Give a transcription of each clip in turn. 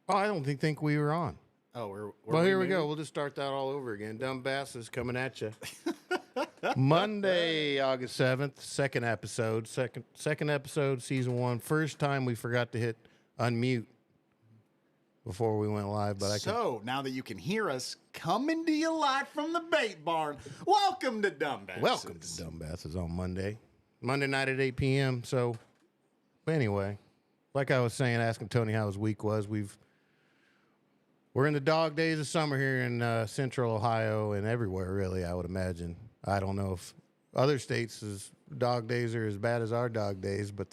Oh, I don't think we were on. Oh, we're Well, here we go. We'll just start that all over again. DumbBasses coming at you. Monday, August 7th, second episode, season 1. First time we forgot to hit unmute before we went live, but So now that you can hear us coming to you live from the bait barn, welcome to DumbBasses. Welcome to DumbBasses on Monday night at 8 p.m. So anyway, like I was saying, asking Tony how his week was, we're in the dog days of summer here in central Ohio and everywhere, really, I would imagine. I don't know if other states' dog days are as bad as our dog days, but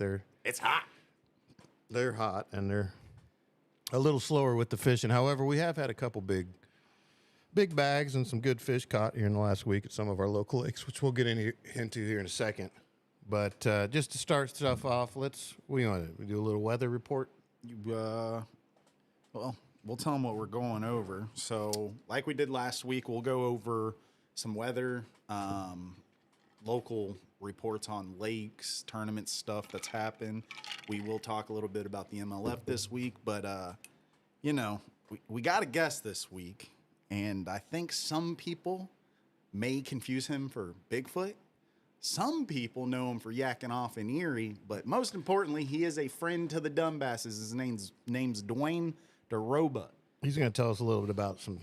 It's hot. they're hot and they're a little slower with the fishing. However, we have had a couple big bags and some good fish caught here in the last week at some of our local lakes, which we'll get into here in a second. But just to start stuff off, we want to do a little weather report. Well, we'll tell them what we're going over. So, like we did last week, we'll go over some weather, local reports on lakes, tournament stuff that's happened. We will talk a little bit about the MLF this week, but, we got a guest this week, and I think some people may confuse him for Bigfoot. Some people know him for yakking off in Erie, but most importantly, he is a friend to the DumbBasses. His name's Duane Doroba. He's going to tell us a little bit about some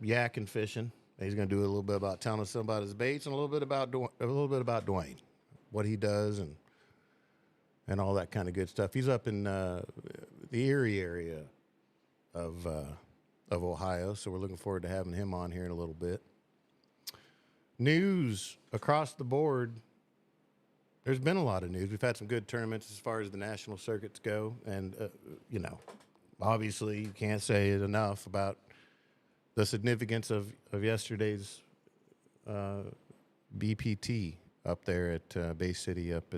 yak and fishing. He's going to do a little bit about telling us about his baits and a little bit about Duane, what he does and all that kind of good stuff. He's up in the Erie area of Ohio, so we're looking forward to having him on here in a little bit. News across the board. There's been a lot of news. We've had some good tournaments as far as the national circuits go, and obviously you can't say it enough about the significance of yesterday's BPT up there at Bay City, up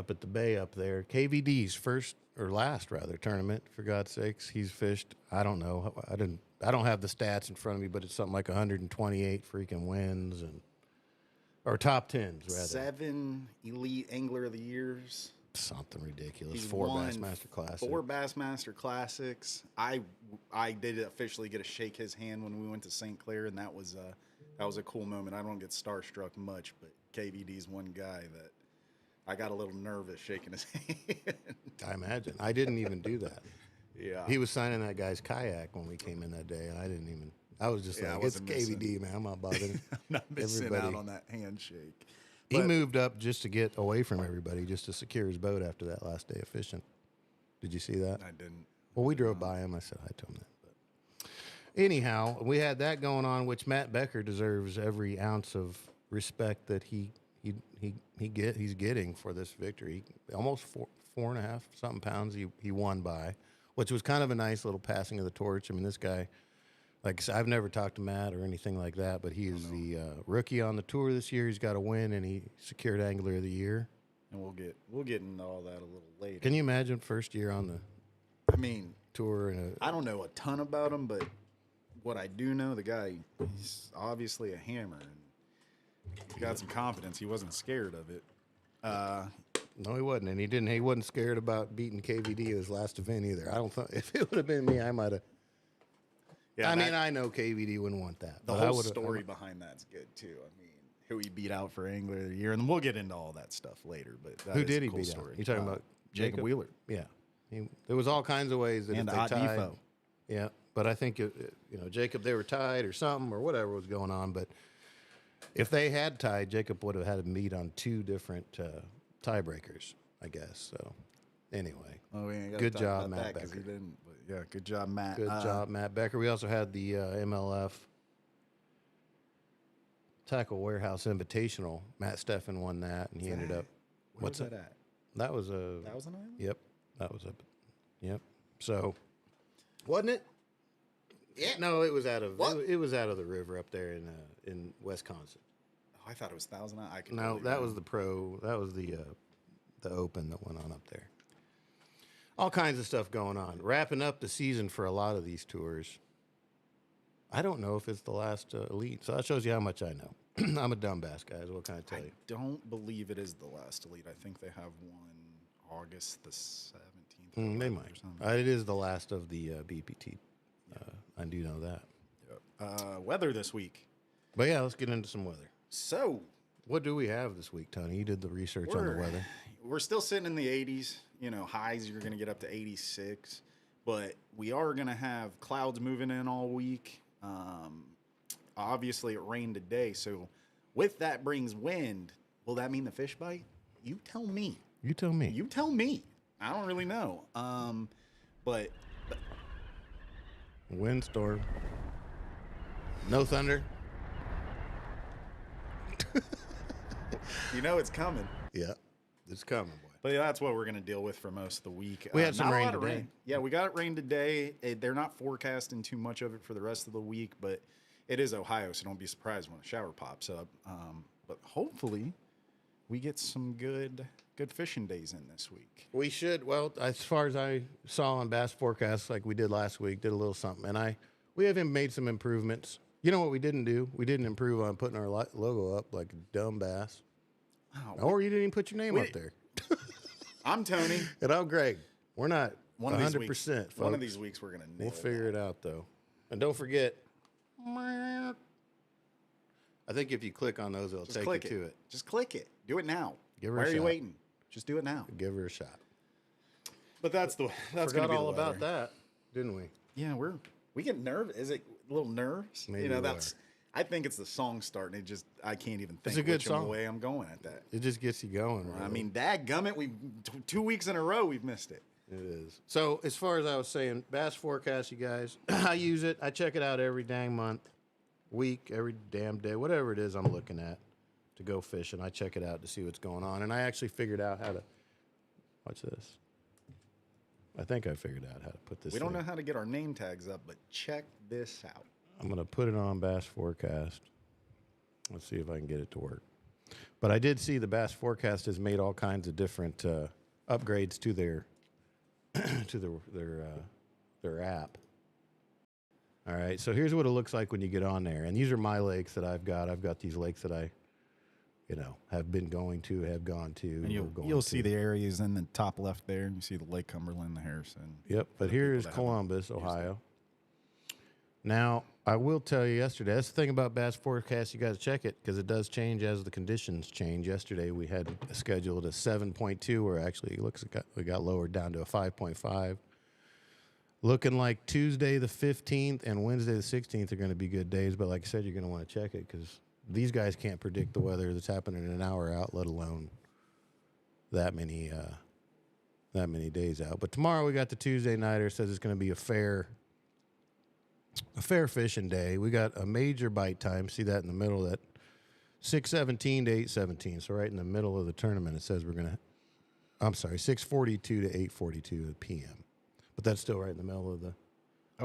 at the Bay up there. KVD's first or last tournament, for God's sakes. He's fished, I don't know, I don't have the stats in front of me, but it's something like 128 freaking wins or top tens rather. 7 elite angler of the years. Something ridiculous. He's 4 won Bassmaster Classics. 4 Bassmaster Classics. I did officially get to shake his hand when we went to St. Clair, and that was a cool moment. I don't get starstruck much, but KVD's one guy that I got a little nervous shaking his hand. I imagine. I didn't even do that. Yeah. He was signing that guy's kayak when we came in that day, and I was just like, it's KVD, man. I'm not bothering I'm not missing everybody. out on that handshake. He moved up just to get away from everybody, just to secure his boat after that last day of fishing. Did you see that? I didn't. Well, we drove by him. I said hi to him then. But anyhow, we had that going on, which Matt Becker deserves every ounce of respect that he's getting for this victory. Almost four and a half something pounds he won by, which was kind of a nice little passing of the torch. I mean, this guy, like I said, I've never talked to Matt or anything like that, but he is the rookie on the tour this year. He's got a win, and he secured Angler of the Year. And we'll get into all that a little later. Can you imagine first year on the tour? I don't know a ton about him, but what I do know, the guy, he's obviously a hammer, and he got some confidence. He wasn't scared of it. No, he wasn't, and he wasn't scared about beating KVD at his last event either. I don't think if it would have been me, I might have. Yeah, I know KVD wouldn't want that. The whole story behind that's good too. I mean, who he beat out for Angler of the Year, and we'll get into all that stuff later. But who did he beat out? You talking about Jacob Wheeler? Yeah, there was all kinds of ways that and if they tied. Defo. Yeah, but I think Jacob, they were tied or something or whatever was going on. But if they had tied, Jacob would have had to meet on 2 different tiebreakers, I guess. So anyway, good job, Matt Becker. He didn't, but yeah, good job, Matt. Good job, Matt Becker. We also had the MLF Tackle Warehouse Invitational. Matt Steffen won that, and he ended up. What's that at? That was a. Thousand Island? Yep, that was up. Yep. So, wasn't it? Yeah. No, it was out of it was out of the river up there in Wisconsin. Oh, I thought it was Thousand Island. No, that was the pro. That was the Open that went on up there. All kinds of stuff going on. Wrapping up the season for a lot of these tours. I don't know if it's the last elite, so that shows you how much I know. I'm a dumb bass guy, is what can I tell you? I don't believe it is the last elite. I think they have one August the 17th They might. It is the last of the BPT. I do know that. Weather this week. But yeah, let's get into some weather. So, what do we have this week, Tony? You did the research on the weather. We're still sitting in the 80s. You know, highs, you're going to get up to 86. But we are going to have clouds moving in all week. Obviously, it rained today. So, with that brings wind. Will that mean the fish bite? You tell me. You tell me. You tell me. I don't really know. But windstorm. No thunder. You know it's coming. Yeah, it's coming, boy. But yeah, that's what we're going to deal with for most of the week. We had some not a rain lot of today. Yeah, we got rain today. They're not forecasting too much of it for the rest of the week, but it is Ohio, so don't be surprised when a shower pops up. But hopefully we get some good fishing days in this week. We should. Well, as far as I saw on Bass Forecast, like we did last week, did a little something, and we have made some improvements. You know what we didn't do? We didn't improve on putting our logo up like Dumb Bass. Oh, or you didn't even put your name up there. I'm Tony. And I'm Greg. We're not 100%. Folks. One of these weeks we're going to We'll figure it out, though. And don't forget, I think if you click on those, it'll take you to it. Just click it. Do it now. Give her Why a are you shot. waiting? Just do it now. Give her a shot. But that's going to Forgot be all the about weather. that, didn't we? Yeah, we get nervous. Is it a little nerves? Maybe you know, we that's. I think it's the song starting. I can't even think It's a good which song. way I'm going at that. It just gets you going. Right? I mean, dadgummit, 2 weeks in a row we've missed it. It is. So as far as I was saying, Bass Forecast, you guys, I use it. I check it out every dang month, week, every damn day, whatever it is I'm looking at to go fishing. I check it out to see what's going on. And I actually figured out how to, watch this. I think I figured out how to put this We don't thing. know how to get our name tags up, but check this out. I'm going to put it on Bass Forecast. Let's see if I can get it to work. But I did see the Bass Forecast has made all kinds of different upgrades to their to their app. All right, so here's what it looks like when you get on there. And these are my lakes that I've got. I've got these lakes that I, have been going to, have gone to. And you'll see the areas in the top left there. You see the Lake Cumberland, the Harrison. Yep, but here is Columbus, Ohio. Now, I will tell you yesterday, that's the thing about Bass Forecast, you got to check it because it does change as the conditions change. Yesterday, we had scheduled a 7.2 where actually it looks like we got lowered down to a 5.5. Looking like Tuesday the 15th and Wednesday the 16th are going to be good days, but like I said, you're going to want to check it because these guys can't predict the weather that's happening an hour out, let alone that many days out. But tomorrow we got the Tuesday nighter. It says it's going to be a fair fishing day. We got a major bite time. See that in the middle, that 6:17 to 8:17. So right in the middle of the tournament, it says we're going to, 6:42 to 8:42 p.m. But that's still right in the middle of the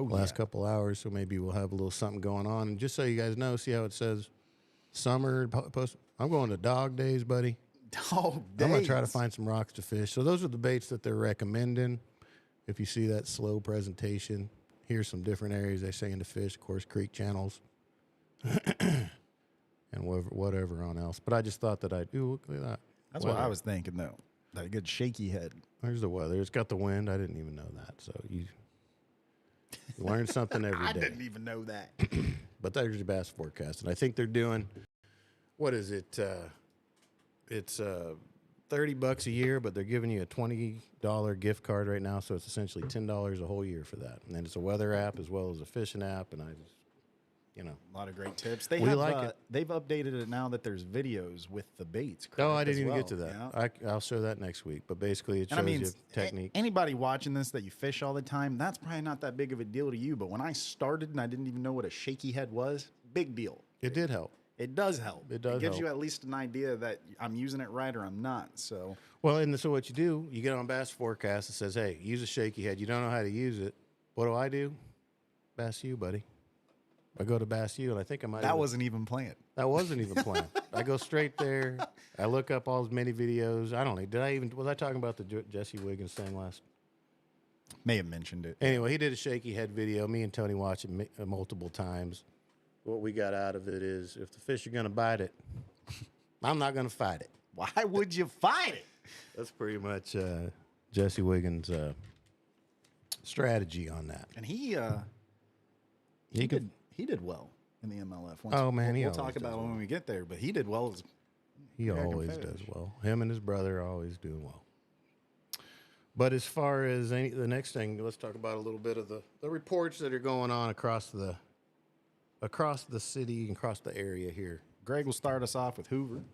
last couple hours. So maybe we'll have a little something going on. And just so you guys know, see how it says summer post. I'm going to dog days, buddy. Dog days. I'm going to try to find some rocks to fish. So those are the baits that they're recommending. If you see that slow presentation, here's some different areas they say in the fish, of course, creek channels, and whatever on else. But I just thought that look at that. That's what I was thinking, though. That good shaky head. There's the weather. It's got the wind. I didn't even know that. So you learn something every day. I didn't even know that. But there's your Bass Forecast. And I think they're doing, what is it? It's $30 a year, but they're giving you a $20 gift card right now. So it's essentially $10 a whole year for that. And then it's a weather app as well as a fishing app. And I just, A lot of great tips. We like it. They've updated it now that there's videos with the baits. Oh, I correct, didn't as even well. get to that. Yeah. I'll show that next week. But basically, it shows And I mean, you technique. Anybody watching this that you fish all the time, that's probably not that big of a deal to you. But when I started and I didn't even know what a shaky head was, big deal. It did help. It does help. It does gives help. you at least an idea that I'm using it right or I'm not. So Well, and so what you do, you get on Bass Forecast. It says, hey, use a shaky head. You don't know how to use it. What do? Bass U, buddy. I go to Bass U, and I think I might. that wasn't even planned. That wasn't even planned. I go straight there. I look up all his many videos. I don't know. Was I talking about the Jesse Wiggins thing last? May have mentioned it. Anyway, he did a shaky head video. Me and Tony watched it multiple times. What we got out of it is, if the fish are going to bite it, I'm not going to fight it. Why would you fight it? That's pretty much Jesse Wiggins' strategy on that. And he did well in the MLF. Oh, man, he we'll always talk about does it when well. we get there. But he did well. He always does well. Him and his brother are always doing well. But as far as the next thing, let's talk about a little bit of the reports that are going on across the city and across the area here. Greg will start us off with Hoover.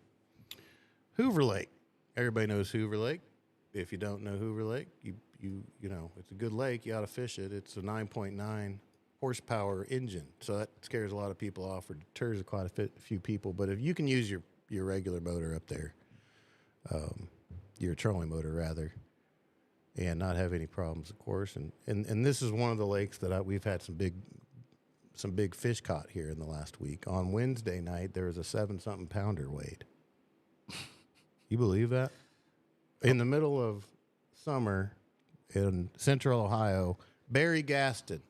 Hoover Lake. Everybody knows Hoover Lake. If you don't know Hoover Lake, you know, it's a good lake. You ought to fish it. It's a 9.9 horsepower engine. So that scares a lot of people off or deters quite a few people. But if you can use your regular motor up there, your trolling motor rather, and not have any problems, of course. And this is one of the lakes that we've had some big fish caught here in the last week. On Wednesday night, there was a 7-something pounder weighed. You believe that? In the middle of summer in central Ohio, Barry Gaston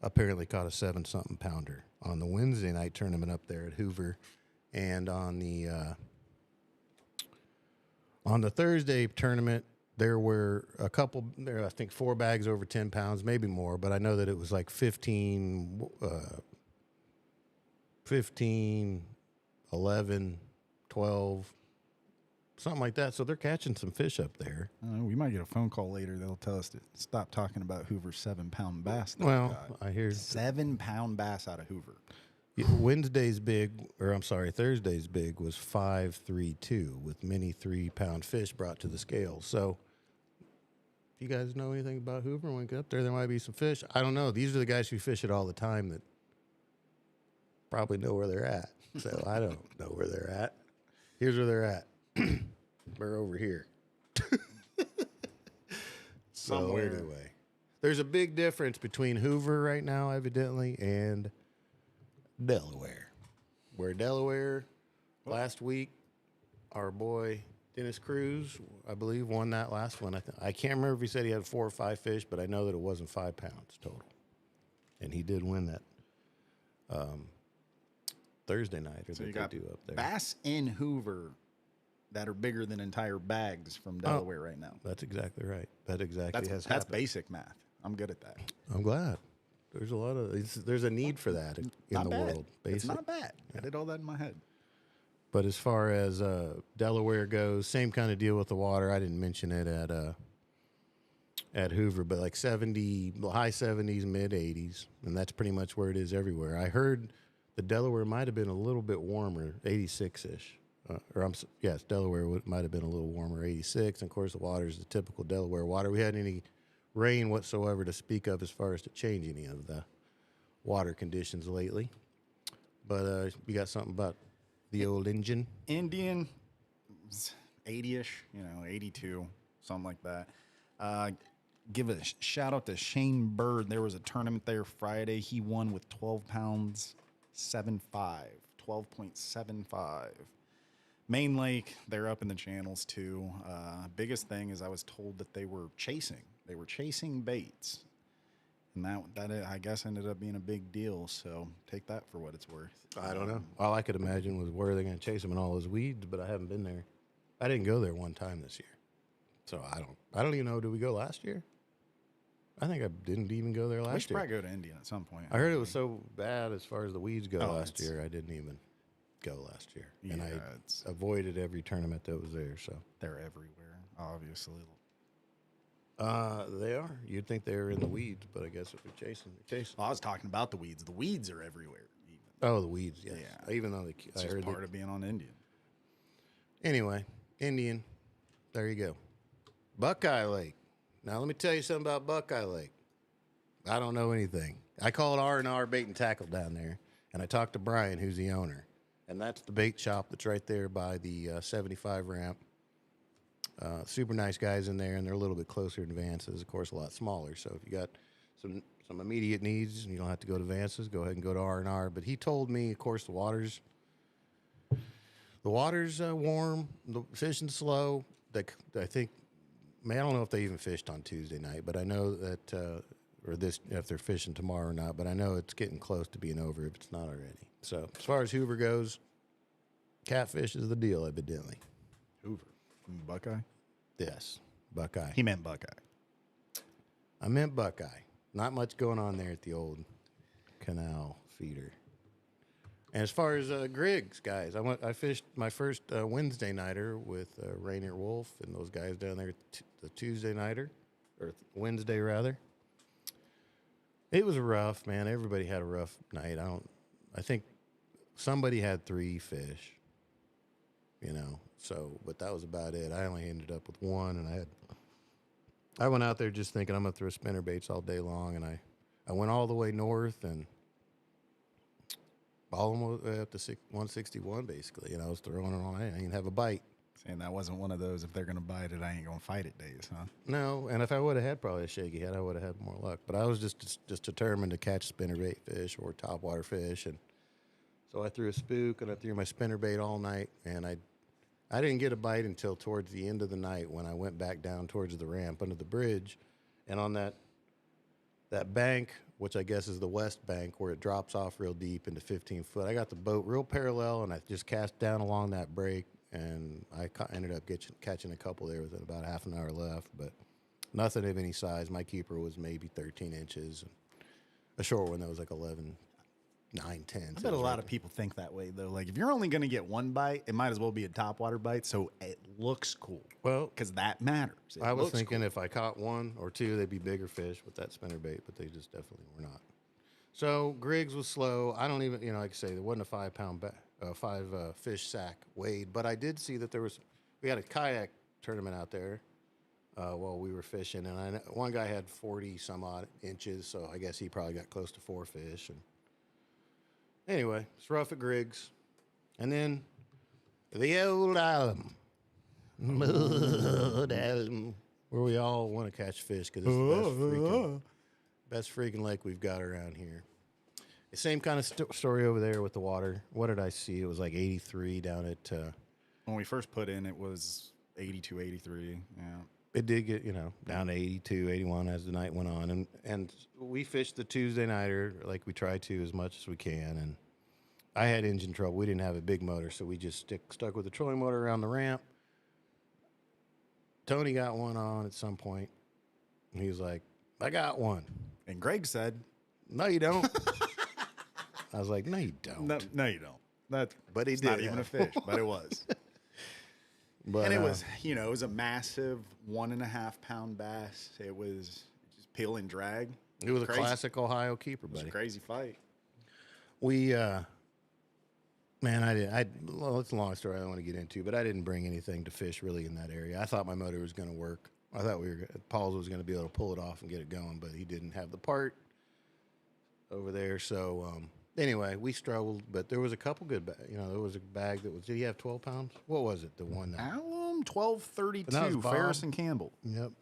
apparently caught a 7-something pounder on the Wednesday night tournament up there at Hoover. And on the Thursday tournament, there were a couple there, I think 4 bags over 10 pounds, maybe more, but I know that it was like 15, 11, 12, something like that. So they're catching some fish up there. We might get a phone call later that'll tell us to stop talking about Hoover's 7-pound bass. Well, I hear 7-pound bass out of Hoover. Thursday's big was 5.32 with many 3-pound fish brought to the scale. So if you guys know anything about Hoover, when we get up there might be some fish. I don't know. These are the guys who fish it all the time that probably know where they're at. So I don't know where they're at. Here's where they're at. We're over here. So anyway, there's a big difference between Hoover right now, evidently, and Delaware. Where Delaware last week, our boy Dennis Cruz, I believe, won that last one. I can't remember if he said he had 4 or 5 fish, but I know that it wasn't 5 pounds total. And he did win that Thursday night, or So that you they got do up there. bass in Hoover that are bigger than entire bags from Delaware right now. That's exactly right. That exactly has That's happened. basic math. I'm good at that. I'm glad. There's a lot of there's a need for that in Not the bad. world. It's not bad. I did all that in my head. But as far as Delaware goes, same kind of deal with the water. I didn't mention it at Hoover, but like 70, high 70s, mid 80s, and that's pretty much where it is everywhere. I heard the Delaware might have been a little bit warmer, 86-ish. Delaware might have been a little warmer, 86. And of course, the water is the typical Delaware water. We hadn't any rain whatsoever to speak of as far as to change any of the water conditions lately. But you got something about the old engine? Indian, 80-ish, 82, something like that. Give a shout out to Shane Bird. There was a tournament there Friday. He won with 12 pounds, 7.5, 12.75. Main Lake, they're up in the channels too. Biggest thing is I was told that they were chasing. They were chasing baits. And that I guess ended up being a big deal. So take that for what it's worth. I don't know. All I could imagine was where are they going to chase them in all those weeds, but I haven't been there. I didn't go there one time this year. So I don't even know. Did we go last year? I think I didn't even go there We last should year. probably go to Indian at some point. I heard it was so bad as far as the weeds go last it's- year. I didn't even go last year. And Yeah, I avoided every tournament that was there. So they're everywhere, obviously. they are. You'd think they were in the weeds, but I guess if they're chasing. Well, I was talking about the weeds. The weeds are everywhere. Even. Oh, the weeds, yes. Yeah. Even though It's I just heard part of being on Indian. Anyway, Indian, there you go. Buckeye Lake. Now, let me tell you something about Buckeye Lake. I don't know anything. I called R&R Bait and Tackle down there, and I talked to Brian, who's the owner. And that's the bait shop that's right there by the 75 ramp. Super nice guys in there, and they're a little bit closer to Vance's, of course, a lot smaller. So if you got some immediate needs and you don't have to go to Vance's, go ahead and go to R&R. But he told me, of course, the water's warm, the fishing's slow. I think, I don't know if they even fished on Tuesday night, but I know that, if they're fishing tomorrow or not, but I know it's getting close to being over if it's not already. So as far as Hoover goes, catfish is the deal, evidently. Hoover. Buckeye? Yes, Buckeye. He meant Buckeye. I meant Buckeye. Not much going on there at the old canal feeder. And as far as Griggs, guys, I fished my first Wednesday nighter with Rainier Wolf and those guys down there the Tuesday nighter, or Wednesday rather. It was rough, man. Everybody had a rough night. I think somebody had 3 fish, but that was about it. I only ended up with 1, and I went out there just thinking I'm going to throw spinner baits all day long, and I went all the way north and almost up to 161 basically, and I was throwing it on. I didn't even have a bite. Saying that wasn't one of those, if they're going to bite it, I ain't going to fight it days, huh? No, and if I would have had probably a shaky head, I would have had more luck. But I was just determined to catch spinnerbait fish or topwater fish, and so I threw a spook and I threw my spinnerbait all night, and I didn't get a bite until towards the end of the night when I went back down towards the ramp under the bridge, and on that bank, which I guess is the west bank where it drops off real deep into 15 foot, I got the boat real parallel, and I just cast down along that break. And I ended up catching a couple there with about half an hour left, but nothing of any size. My keeper was maybe 13 inches. And a short one that was like 11, 9, 10. I bet a lot of people think that way, though. Like, if you're only going to get 1 bite, it might as well be a topwater bite, so it looks cool. Well, because that matters. I was thinking if I caught 1 or 2, they'd be bigger fish with that spinnerbait, but they just definitely were not. So Griggs was slow. I don't even, like I say, there wasn't a 5-pound 5 fish sack weighed, but I did see that we had a kayak tournament out there while we were fishing, and one guy had 40 some odd inches, so I guess he probably got close to 4 fish. And anyway, it's rough at Griggs, and then the old island, where we all want to catch fish because it's the best freaking lake we've got around here. Same kind of story over there with the water. What did I see? It was like 83 down at... when we first put in, it was 82, 83. Yeah. It did get, down to 82, 81 as the night went on. And we fished the Tuesday nighter like we try to as much as we can. And I had engine trouble. We didn't have a big motor, so we just stuck with the trolling motor around the ramp. Tony got one on at some point. And he was like, I got one. And Greg said... No, you don't. I was like, no, you don't. No, you don't. But he it's did. Not even a fish, but it was. But, and it was, it was a massive 1.5 pound bass. It was just peel and drag. It was crazy. A classic Ohio keeper, buddy. It was a crazy fight. We, well, it's a long story I don't want to get into, but I didn't bring anything to fish really in that area. I thought my motor was going to work. I thought Paul's was going to be able to pull it off and get it going, but he didn't have the part over there. So, anyway, we struggled, but there was a couple good there was a bag that was, did he have 12 pounds? What was it? The one that... 1232, Ferris and Campbell. Yep.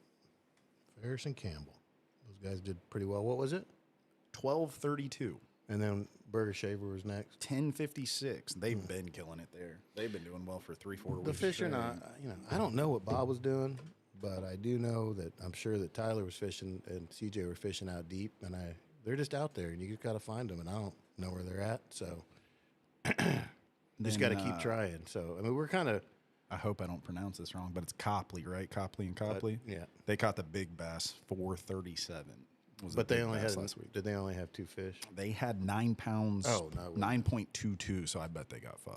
Ferris and Campbell. Those guys did pretty well. What was it? 1232. And then Burger Shaver was next. 1056. They've been killing it there. They've been doing well for 3-4 weeks. The fish are not, I don't know what Bob was doing, but I do know that I'm sure that Tyler was fishing and CJ were fishing out deep, and they're just out there, and you just got to find them, and I don't know where they're at, so just got to keep trying. So, we're kind of... I hope I don't pronounce this wrong, but it's Copley, right? Copley and Copley? Yeah. They caught the big bass, 437. But they only had last week. Did they only have 2 fish? They had 9 pounds, oh, no, 9.22, so I bet they got 5.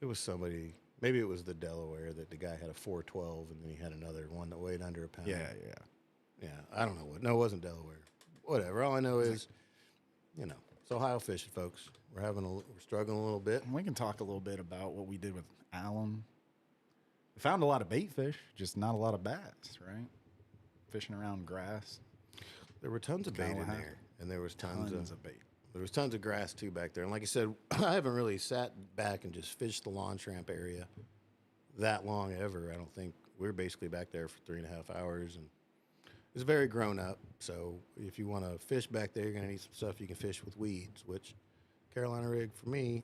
It was somebody... Maybe it was the Delaware that the guy had a 412, and then he had another one that weighed under a pound. Yeah, I don't know what. No, it wasn't Delaware. Whatever. All I know is, it's Ohio fishing, folks. We're struggling a little bit. We can talk a little bit about what we did with Alum. We found a lot of bait fish, just not a lot of bass, right? Fishing around grass. There were tons of bait in there, and there was tons of bait. There was tons of grass too back there. And like I said, I haven't really sat back and just fished the launch ramp area that long ever. I don't think we were basically back there for 3.5 hours, and it's very grown up. So if you want to fish back there, you're going to need some stuff you can fish with weeds, which Carolina rig for me,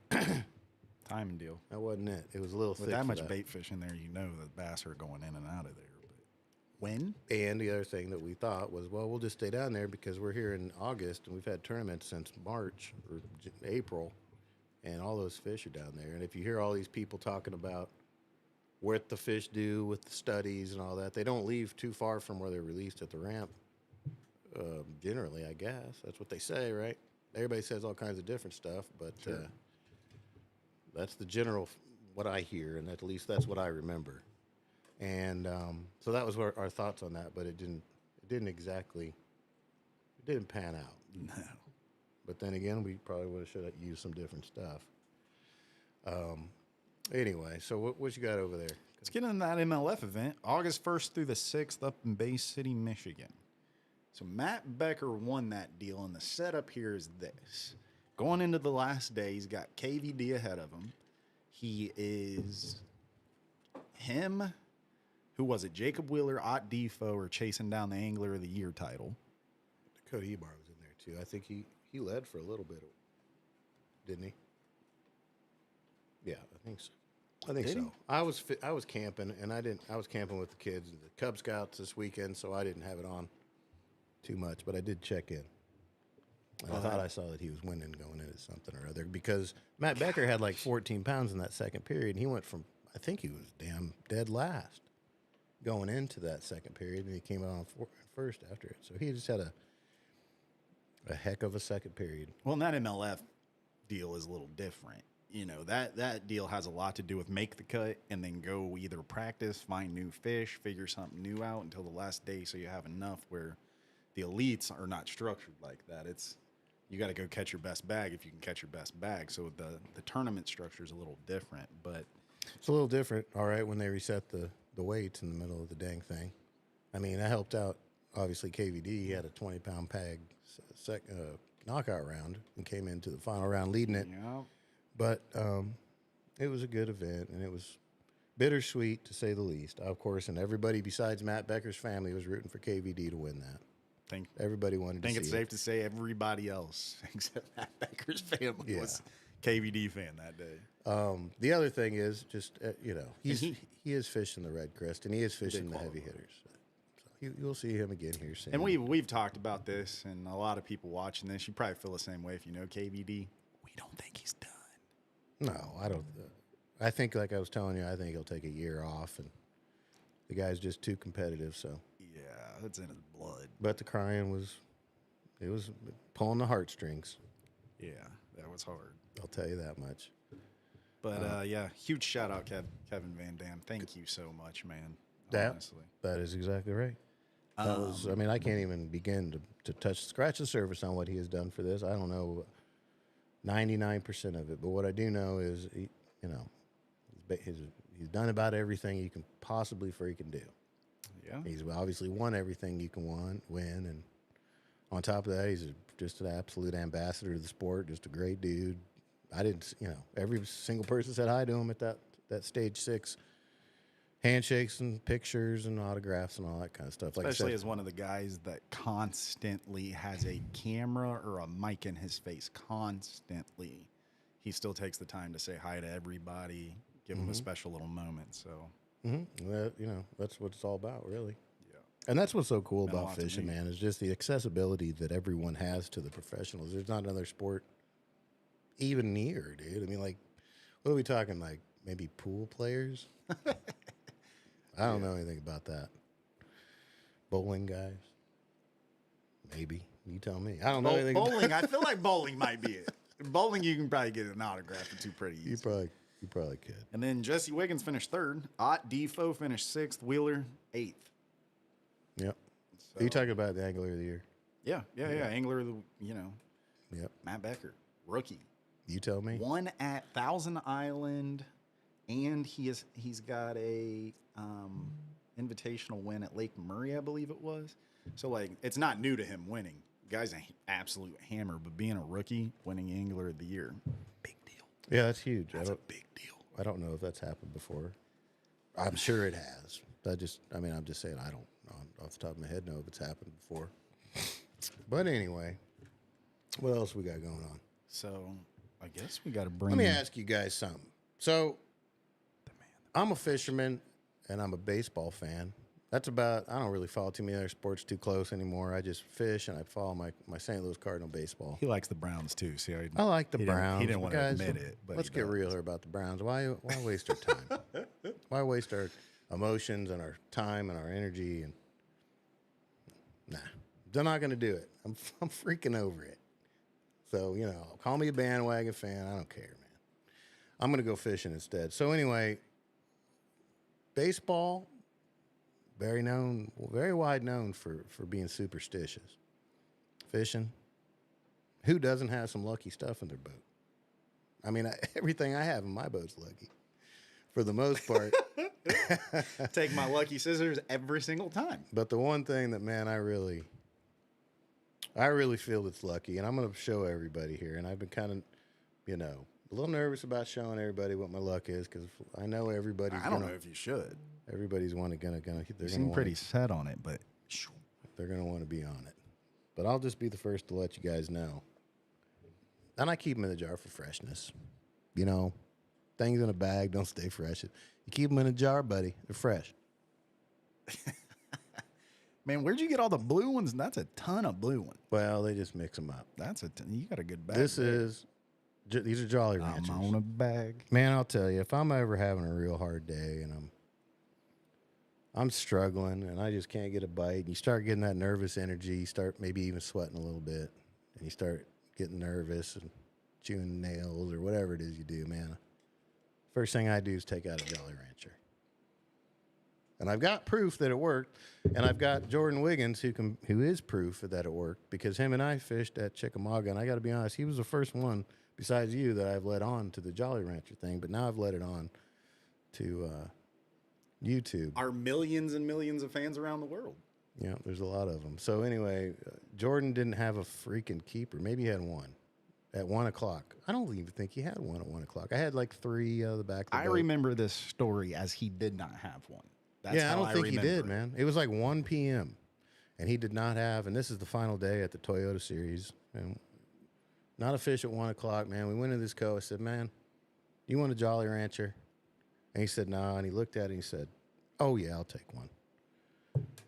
timing deal. That wasn't it. It was a little thick. With that much bait fish in there, the bass are going in and out of there. But when? And the other thing that we thought was, well, we'll just stay down there because we're here in August and we've had tournaments since March or April, and all those fish are down there. And if you hear all these people talking about what the fish do with the studies and all that. They don't leave too far from where they're released at the ramp. Generally, I guess that's what they say, right? Everybody says all kinds of different stuff, but that's the general what I hear, and at least that's what I remember. And so that was our thoughts on that, but it didn't exactly pan out. No. But then again, we probably should have used some different stuff. Anyway, so what you got over there? Let's get into that MLF event, August 1st through the 6th up in Bay City, Michigan. So Matt Becker won that deal, and the setup here is this. Going into the last day, he's got KVD ahead of him. He is him, who was it? Jacob Wheeler, Ott Defo are chasing down the Angler of the Year title. Dakota Ebar was in there too. I think he led for a little bit, didn't he? Yeah, I think so. I think so. I was camping, and I was camping with the kids and the Cub Scouts this weekend, so I didn't have it on too much, but I did check in. And I thought I saw that he was winning going into something or other, because Matt Becker had like 14 pounds in that second period, and he went from, I think he was damn dead last going into that second period, and he came out on first after it. So he just had a heck of a second period. Well, and that MLF deal is a little different. You know, that deal has a lot to do with make the cut and then go either practice, find new fish, figure something new out until the last day, so you have enough, where the elites are not structured like that. It's you got to go catch your best bag if you can catch your best bag. So the tournament structure is a little different, but it's a little different, all right, when they reset the weights in the middle of the dang thing. I mean, that helped out, obviously, KVD. He had a 20-pound peg knockout round and came into the final round leading it. yeah. But it was a good event, and it was bittersweet, to say the least. Of course, and everybody besides Matt Becker's family was rooting for KVD to win that. Everybody wanted to see it. I think it's safe to say everybody else except Matt Becker's family was KVD fan that day. The other thing is just, he is fishing the Red Crest, and he is fishing the heavy hitters. So you'll see him again here soon. And we've talked about this, and a lot of people watching this, you probably feel the same way if you know KVD. We don't think he's done. No, I don't. I think, like I was telling you, I think he'll take a year off, and the guy's just too competitive, so. Yeah, it's in his blood. But the crying was pulling the heartstrings. Yeah, that was hard. I'll tell you that much. But, huge shout-out, Kevin Van Dam. Thank you so much, man, honestly. That is exactly right. That was, I mean, I can't even begin to scratch the surface on what he has done for this. I don't know 99% of it, but what I do know is, he's done about everything you can possibly freaking do. Yeah. He's obviously won everything you can win, and on top of that, he's just an absolute ambassador to the sport, just a great dude. Every single person said hi to him at that stage 6. Handshakes and pictures and autographs and all that kind of stuff. Especially as one of the guys that constantly has a camera or a mic in his face. Constantly. He still takes the time to say hi to everybody, give them a special little moment. So, that's what it's all about, really. Yeah. And that's what's so cool about fishing, man, is just the accessibility that everyone has to the professionals. There's not another sport even near, dude. I mean, like, what are we talking, like, maybe pool players? I don't know anything about that. Bowling guys? Maybe. You tell me. I don't know anything bowling, I feel like bowling might be it. Bowling, you can probably get an autograph or two pretty easy. You probably could. And then Jesse Wiggins finished 3rd. Ott Defo finished 6th. Wheeler, 8th. Yep. So, are you talking about the Angler of the Year? Yeah. Angler of the, Yep. Matt Becker, rookie. You tell me. Won at Thousand Island, and he's got a invitational win at Lake Murray, I believe it was. So, like, it's not new to him winning. The guy's an absolute hammer, but being a rookie, winning Angler of the Year, big deal. Yeah, that's huge. That's a big deal. I don't know if that's happened before. I'm sure it has. I'm just saying, I don't off the top of my head know if it's happened before. But anyway, what else we got going on? So, I guess we got to bring. Let me ask you guys something. So, I'm a fisherman, and I'm a baseball fan. That's about, I don't really follow too many other sports too close anymore. I just fish, and I follow my St. Louis Cardinal baseball. He likes the Browns, too. See, I like the Browns. He didn't want to guys, admit it. But let's get real here about the Browns. Why waste your time? Why waste our emotions and our time and our energy? And nah, they're not going to do it. I'm freaking over it. So, you know, call me a bandwagon fan. I don't care, man. I'm going to go fishing instead. So anyway, baseball, very wide known for being superstitious. Fishing, who doesn't have some lucky stuff in their boat? I mean, everything I have in my boat's lucky, for the most part. Take my lucky scissors every single time. But the one thing that, man, I really feel it's lucky, and I'm going to show everybody here. And I've been kind of, you know, a little nervous about showing everybody what my luck is, because I know everybody's. I don't know if you should. Everybody's gonna. You seem pretty set on it, but they're gonna want to be on it. But I'll just be the first to let you guys know. And I keep them in the jar for freshness. You know, things in a bag don't stay fresh. You keep them in a jar, buddy. They're fresh. Man, where'd you get all the blue ones? That's a ton of blue ones. Well, they just mix them up. You got a good bag. These are Jolly Ranchers. I'm on a bag. Man, I'll tell you, if I'm ever having a real hard day and I'm struggling and I just can't get a bite, and you start getting that nervous energy, you start maybe even sweating a little bit, and you start getting nervous and chewing nails or whatever it is you do, man. First thing I do is take out a Jolly Rancher. And I've got proof that it worked, and I've got Jordan Wiggins who is proof that it worked, because him and I fished at Chickamauga, and I got to be honest, he was the first one besides you that I've led on to the Jolly Rancher thing, but now I've led it on to YouTube. Our millions and millions of fans around the world. Yeah, there's a lot of them. So anyway, Jordan didn't have a freaking keeper. Maybe he had one at 1 o'clock. I don't even think he had one at 1 o'clock. I had like 3 out of the back of the boat. Remember this story as he did not have one. That's yeah, I don't think he did, it. man. It was like 1 p.m. and he did not have, and this is the final day at the Toyota Series, and not a fish at 1 o'clock, man. We went to this cove. I said, man, you want a Jolly Rancher? And he said, no. And he looked at it and he said, oh, yeah, I'll take one.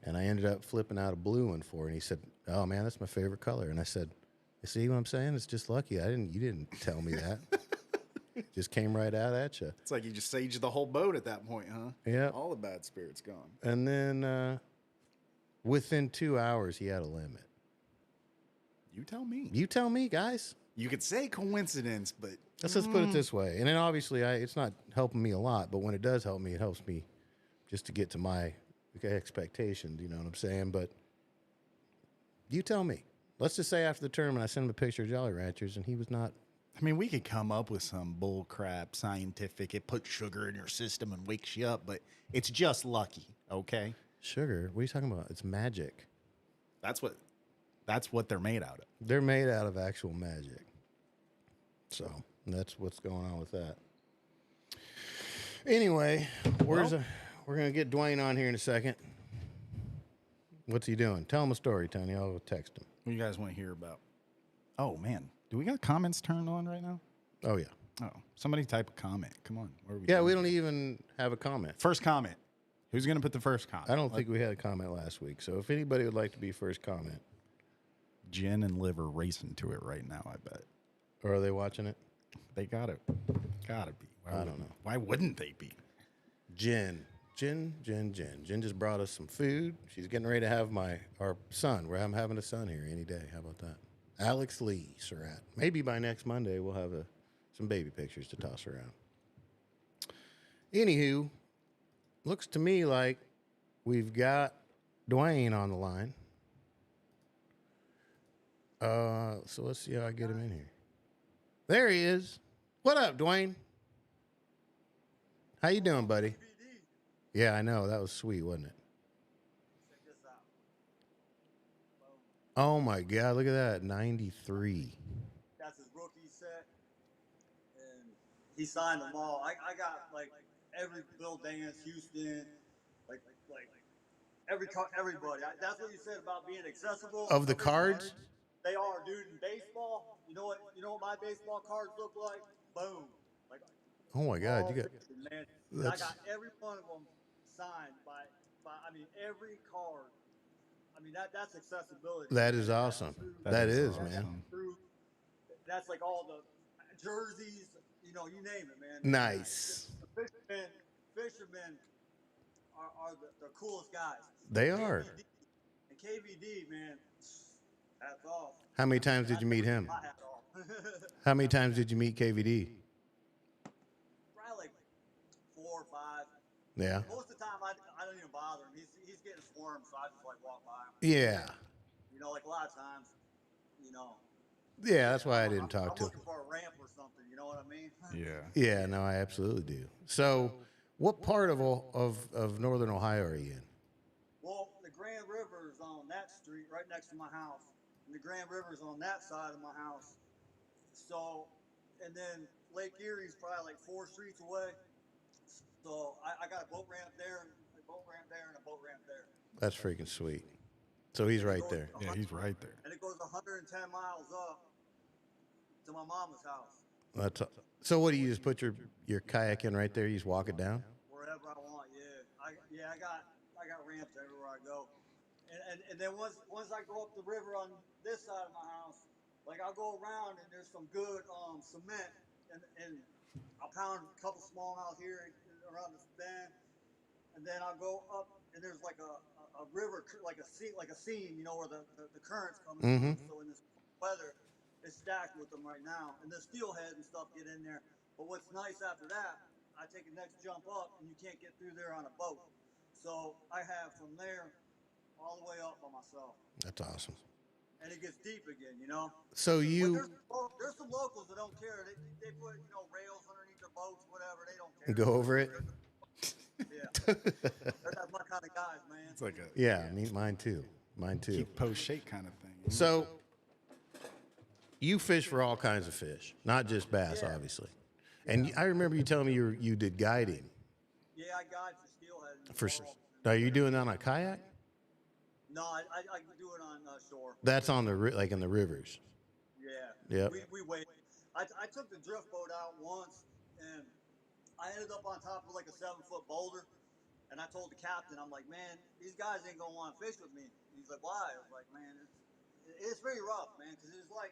And I ended up flipping out a blue one for it. And he said, oh, man, that's my favorite color. And I said, you see what I'm saying? It's just lucky. You didn't tell me that. Just came right out at you. It's like you just saged the whole boat at that point, huh? Yeah. All the bad spirits gone. And then within 2 hours, he had a limit. You tell me. You tell me, guys. You could say coincidence, but Let's just put it this way. And then obviously, it's not helping me a lot, but when it does help me, it helps me just to get to my expectations. You know what I'm saying? But you tell me. Let's just say after the tournament, I sent him a picture of Jolly Ranchers, and he was not. I mean, we could come up with some bull crap scientific. It puts sugar in your system and wakes you up, but it's just lucky, okay? Sugar? What are you talking about? It's magic. That's what they're made out of. They're made out of actual magic. So that's what's going on with that. Anyway, we're going to get Duane on here in a second. What's he doing? Tell him a story, Tony. I'll text him. What do you guys want to hear about? Oh, man. Do we got comments turned on right now? Oh, yeah. Oh, somebody type a comment. Come on. What are we Yeah, doing? we don't even have a comment. First comment. Who's going to put the first comment? I don't think we had a comment last week. So if anybody would like to be first comment. Jen and Liv are racing to it right now, I bet. Or are they watching it? They gotta be. I don't know. Why wouldn't they be? Jen just brought us some food. She's getting ready to have our son. I'm having a son here any day. How about that? Alex Lee Surratt. Maybe by next Monday we'll have some baby pictures to toss around. Anywho, looks to me like we've got Duane on the line. So let's see how I get him in here. There he is. What up, Duane? How you doing, buddy? Yeah, I know. That was sweet, wasn't it? Oh, my God. Look at that. 93. That's his rookie set. And he signed them all. I got, like, every Bill Dance, Houston, like everybody. That's what you said about being accessible. Of the cards? They are, dude. In baseball, you know what my baseball cards look like? Boom. Like, Oh, my God. You got... man. I got every one of them signed by every card. I mean, that's accessibility. That is awesome. That is, man. That's like all the jerseys, you name it, man. Nice. The fishermen, fishermen are the coolest guys. They are. And KVD, man, hats off. How many times did you meet him? My hat off. How many times did you meet KVD? Probably like 4 or 5. Yeah. Most of the time, I don't even bother him. He's getting swarmed, so I just like walk by him. Yeah. You know, like a lot of times, you know. Yeah, that's why I didn't talk to I'm him. looking for a ramp or something. You know what I mean? Yeah. Yeah, no, I absolutely do. So, what part of Northern Ohio are you in? Well, the Grand River is on that street right next to my house, and the Grand River is on that side of my house. So, and then Lake Erie's probably like 4 streets away. So I got a boat ramp there, and a boat ramp there, and a boat ramp there. That's freaking sweet. So he's right there. Yeah, he's right there. And it goes 110 miles up to my mama's house. So what do you just put your kayak in right there? You just walk it down? Wherever I want, yeah. I got ramps everywhere I go. And then once I go up the river on this side of my house, like I'll go around and there's some good cement and I'll pound a couple smallmouth here around this bend, and then I'll go up and there's like a river, like a seam, you know, where the current's coming through. So in this weather, it's stacked with them right now, and the steelhead and stuff get in there. But what's nice after that, I take the next jump up, and you can't get through there on a boat. So I have from there all the way up by myself. That's awesome. And it gets deep again, you know. So There's some locals that don't care. They put rails underneath their boats, whatever. They don't care. go over it? Yeah, that's my kind of guys, man. It's like a Yeah, mine too. keep post shake kind of thing. So you fish for all kinds of fish, not just bass, obviously. And I remember you telling me you did guiding. Yeah, I guide for steelhead. Are you doing that on a kayak? No, I do it on shore. That's on like in the rivers. Yeah. Yep. We wait. I took the drift boat out once, and I ended up on top of like a 7-foot boulder, and I told the captain, I'm like, man, these guys ain't gonna want to fish with me. And he's like, why? I was like, man, it's very rough, man, because it's like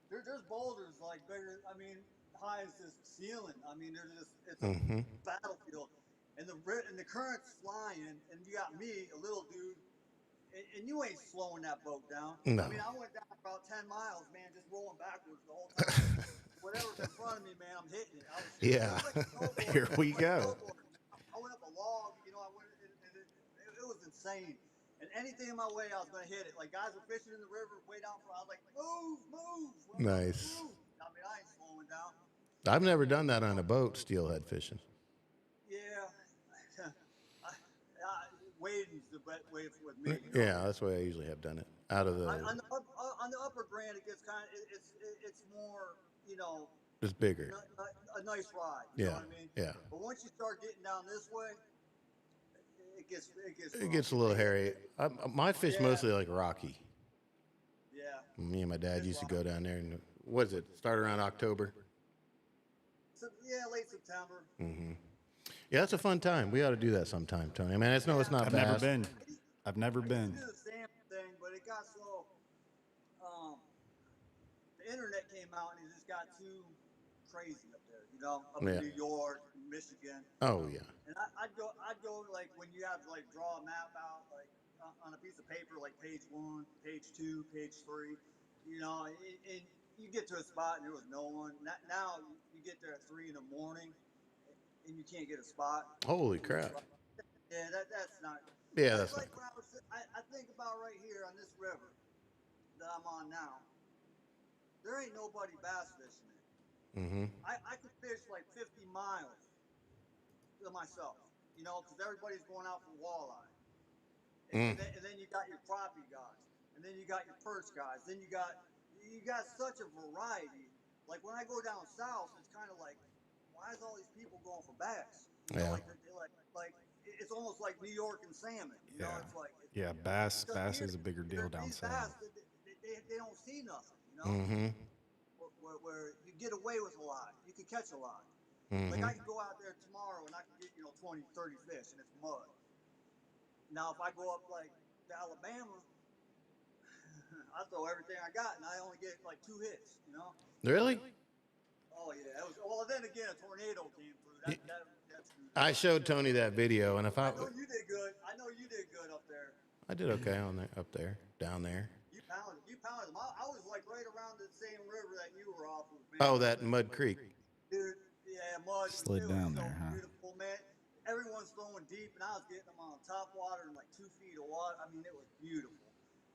there's boulders like bigger. I mean, high as this ceiling. I mean, it's a battlefield, and the current's flying, and you got me, a little dude. And you ain't slowing that boat down. No. I mean, I went down about 10 miles, man, just rolling backwards the whole time. Whatever's in front of me, man, I'm hitting it. Yeah. Here we go. I went up a log, you know, it was insane. And anything in my way, I was going to hit it. Like, guys were fishing in the river way down front. I was like, move. Nice. Move. I mean, I ain't slowing down. I've never done that on a boat, steelhead fishing. Yeah. Wading's the best way with me. You know? Yeah, that's the way I usually have done it. Out of the on the upper Grand, it gets kind of it's more, you know, it's bigger. a nice ride. You know what I mean? Yeah. But once you start getting down this way, It gets a little hairy. My fish mostly like rocky. Yeah. Me and my dad used to go down there, and what is it? Start around October. So, yeah, late September. Yeah, that's a fun time. We ought to do that sometime, Tony. I mean, it's not I've bass. never been. I've never been. I used to do the same thing, but it got so. The internet came out and it just got too crazy up there. You know, up in New York, Michigan. Oh yeah. And I'd go like when you have to like draw a map out like on a piece of paper, like page 1, page 2, page 3. You know, and you get to a spot and there was no one. Now you get there at 3 in the morning and you can't get a spot. Holy crap. Yeah, that's not. Yeah, that's like not. I think about right here on this river that I'm on now. There ain't nobody bass fishing it. I could fish like 50 miles to myself, you know, because everybody's going out for walleye. And then you got your crappie guys, and then you got your perch guys. Then you got such a variety. Like when I go down south, it's kind of like, why is all these people going for bass? You know, like it's almost like New York and salmon. You know, it's like bass is a bigger deal down south. They don't see nothing. You know, where you get away with a lot, you can catch a lot. Like I could go out there tomorrow and I can get 20, 30 fish and it's mud. Now if I go up like to Alabama, I throw everything I got and I only get like 2 hits. You know? Really? Oh yeah. Well, then again, a tornado came through. That screwed I showed Tony that video, and if I know you did good. I know you did good up there. I did okay on there, up there, down there. You pounded. You pounded them. I was like right around the same river that you were off of, man. Oh, that Mud Creek. Dude, yeah, mud. Slid It down was so there, huh? beautiful, man. Everyone's throwing deep, and I was getting them on top water in like 2 feet of water. I mean, it was beautiful.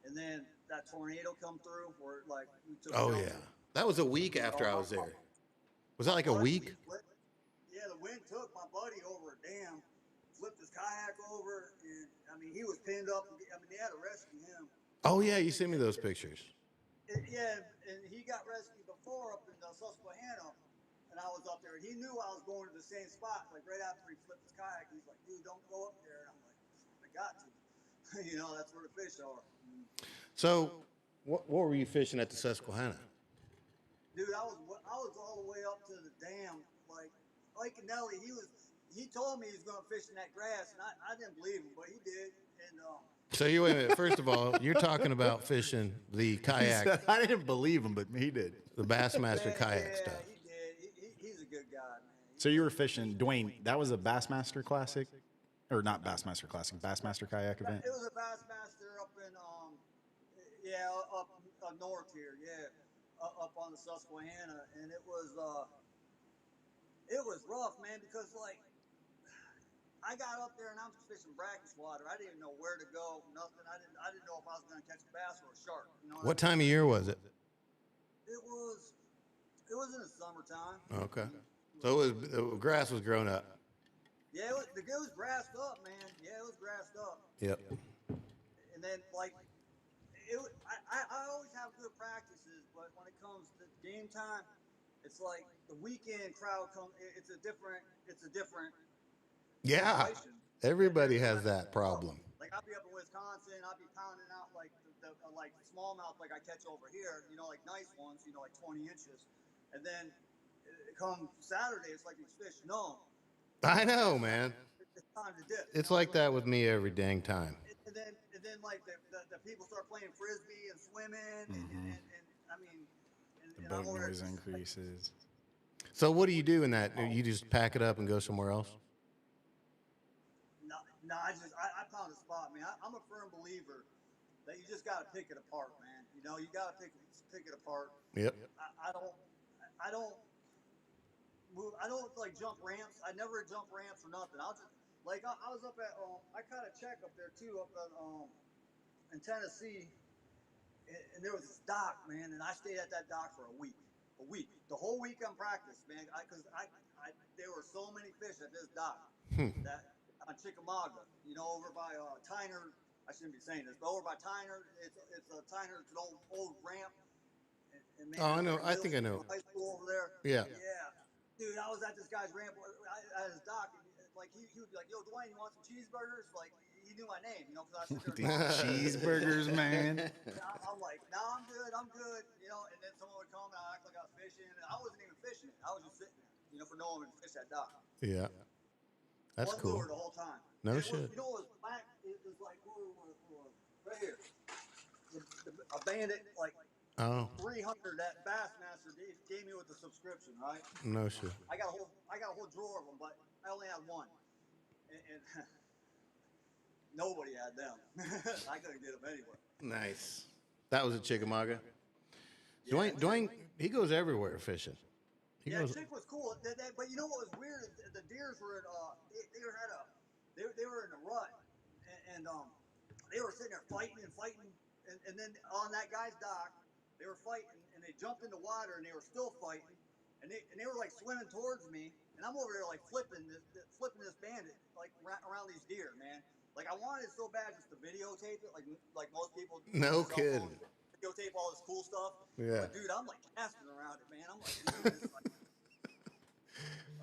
And then that tornado come through where like we took. Oh yeah, that was a week after I was there. Was that like a week? Yeah, the wind took my buddy over a dam, flipped his kayak over, and I mean he was pinned up. I mean they had to rescue him. Oh yeah, you sent me those pictures. Yeah, and he got rescued before up in Susquehanna, and I was up there, and he knew I was going to the same spot. Like right after he flipped his kayak, he's like, "Dude, don't go up there." And I'm like, "I got to." You know, that's where the fish are. So, what were you fishing at the Susquehanna? Dude, I was all the way up to the dam. Like Nelly, he told me he was going to fish in that grass, and I didn't believe him, but he did. And So you wait a minute. First of all, you're talking about fishing the kayak, I didn't believe him, but he did. the Bassmaster kayak yeah, stuff. he did. He's a good guy, man. So you were fishing, Duane. That was a Bassmaster Classic, or not Bassmaster Classic, Bassmaster Kayak event. It was a Bassmaster up in up north here, yeah, up on the Susquehanna, and it was rough, man, because like I got up there and I'm fishing brackish water. I didn't know where to go, nothing. I didn't know if I was going to catch a bass or a shark. You know What time of year was it? It was in the summertime. Okay. So the grass was grown up. Yeah, it was grassed up, man. Yeah, it was grassed up. Yep. And then like I always have good practices, but when it comes to game time, it's like the weekend crowd comes. It's a different. Yeah. situation. Everybody has that problem. Like I'll be up in Wisconsin, I'll be pounding out like the like smallmouth like I catch over here, you know, like nice ones, you know, like 20 inches, and then come Saturday, it's like these fish no. I know, man. It's time to dip. It's like that with me every dang time. And then like the people start playing frisbee and swimming, and I mean, The boat noise increases. So what do you do in that? You just pack it up and go somewhere else? No, I found a spot, man. I'm a firm believer that you just got to pick it apart, man. You know, you got to pick it apart. Yep. I don't like jump ramps. I never jump ramps or nothing. I'll just like I was up at I caught a check up there too up in Tennessee, and there was this dock, man, and I stayed at that dock for a week, the whole week on practice, man, because there were so many fish at this dock that on Chickamauga, you know, over by Tyner. I shouldn't be saying this, but over by Tyner, it's a Tyner, it's an old ramp. And man, Oh, I know. I think I know. High school over there. Yeah. Yeah. Dude, I was at this guy's ramp at his dock, and like he would be like, "Yo, Duane, you want some cheeseburgers?" Like he knew my name, you know, because I sit there. Cheeseburgers, man. I'm like, "No, I'm good," you know. And then someone would come and I act like I was fishing, and I wasn't even fishing. I was just sitting there, you know, for no one to fish that dock. Yeah. That's One cool. lure the whole time. No it shit. Was, you know, it was black. It was like right here. A bandit, like Oh, 300 that Bassmaster gave me with the subscription, right? no shit. I got a whole drawer of them, but I only had one, and nobody had them. I couldn't get them anywhere. Nice. That was a Chickamauga. Yeah, Dwayne, he goes everywhere fishing. He Yeah, goes. chick was cool, but you know what was weird? The deers were they were in a rut, and they were sitting there fighting, and then on that guy's dock, they were fighting, and they jumped in the water, and they were still fighting, and they were like swimming towards me, and I'm over there like flipping this bandit like around these deer, man. Like I wanted so bad just to videotape it, like most people. No cell kidding. phones, videotape all this cool stuff. Yeah. But dude, I'm like casting around it, man. I'm like, dude, this is like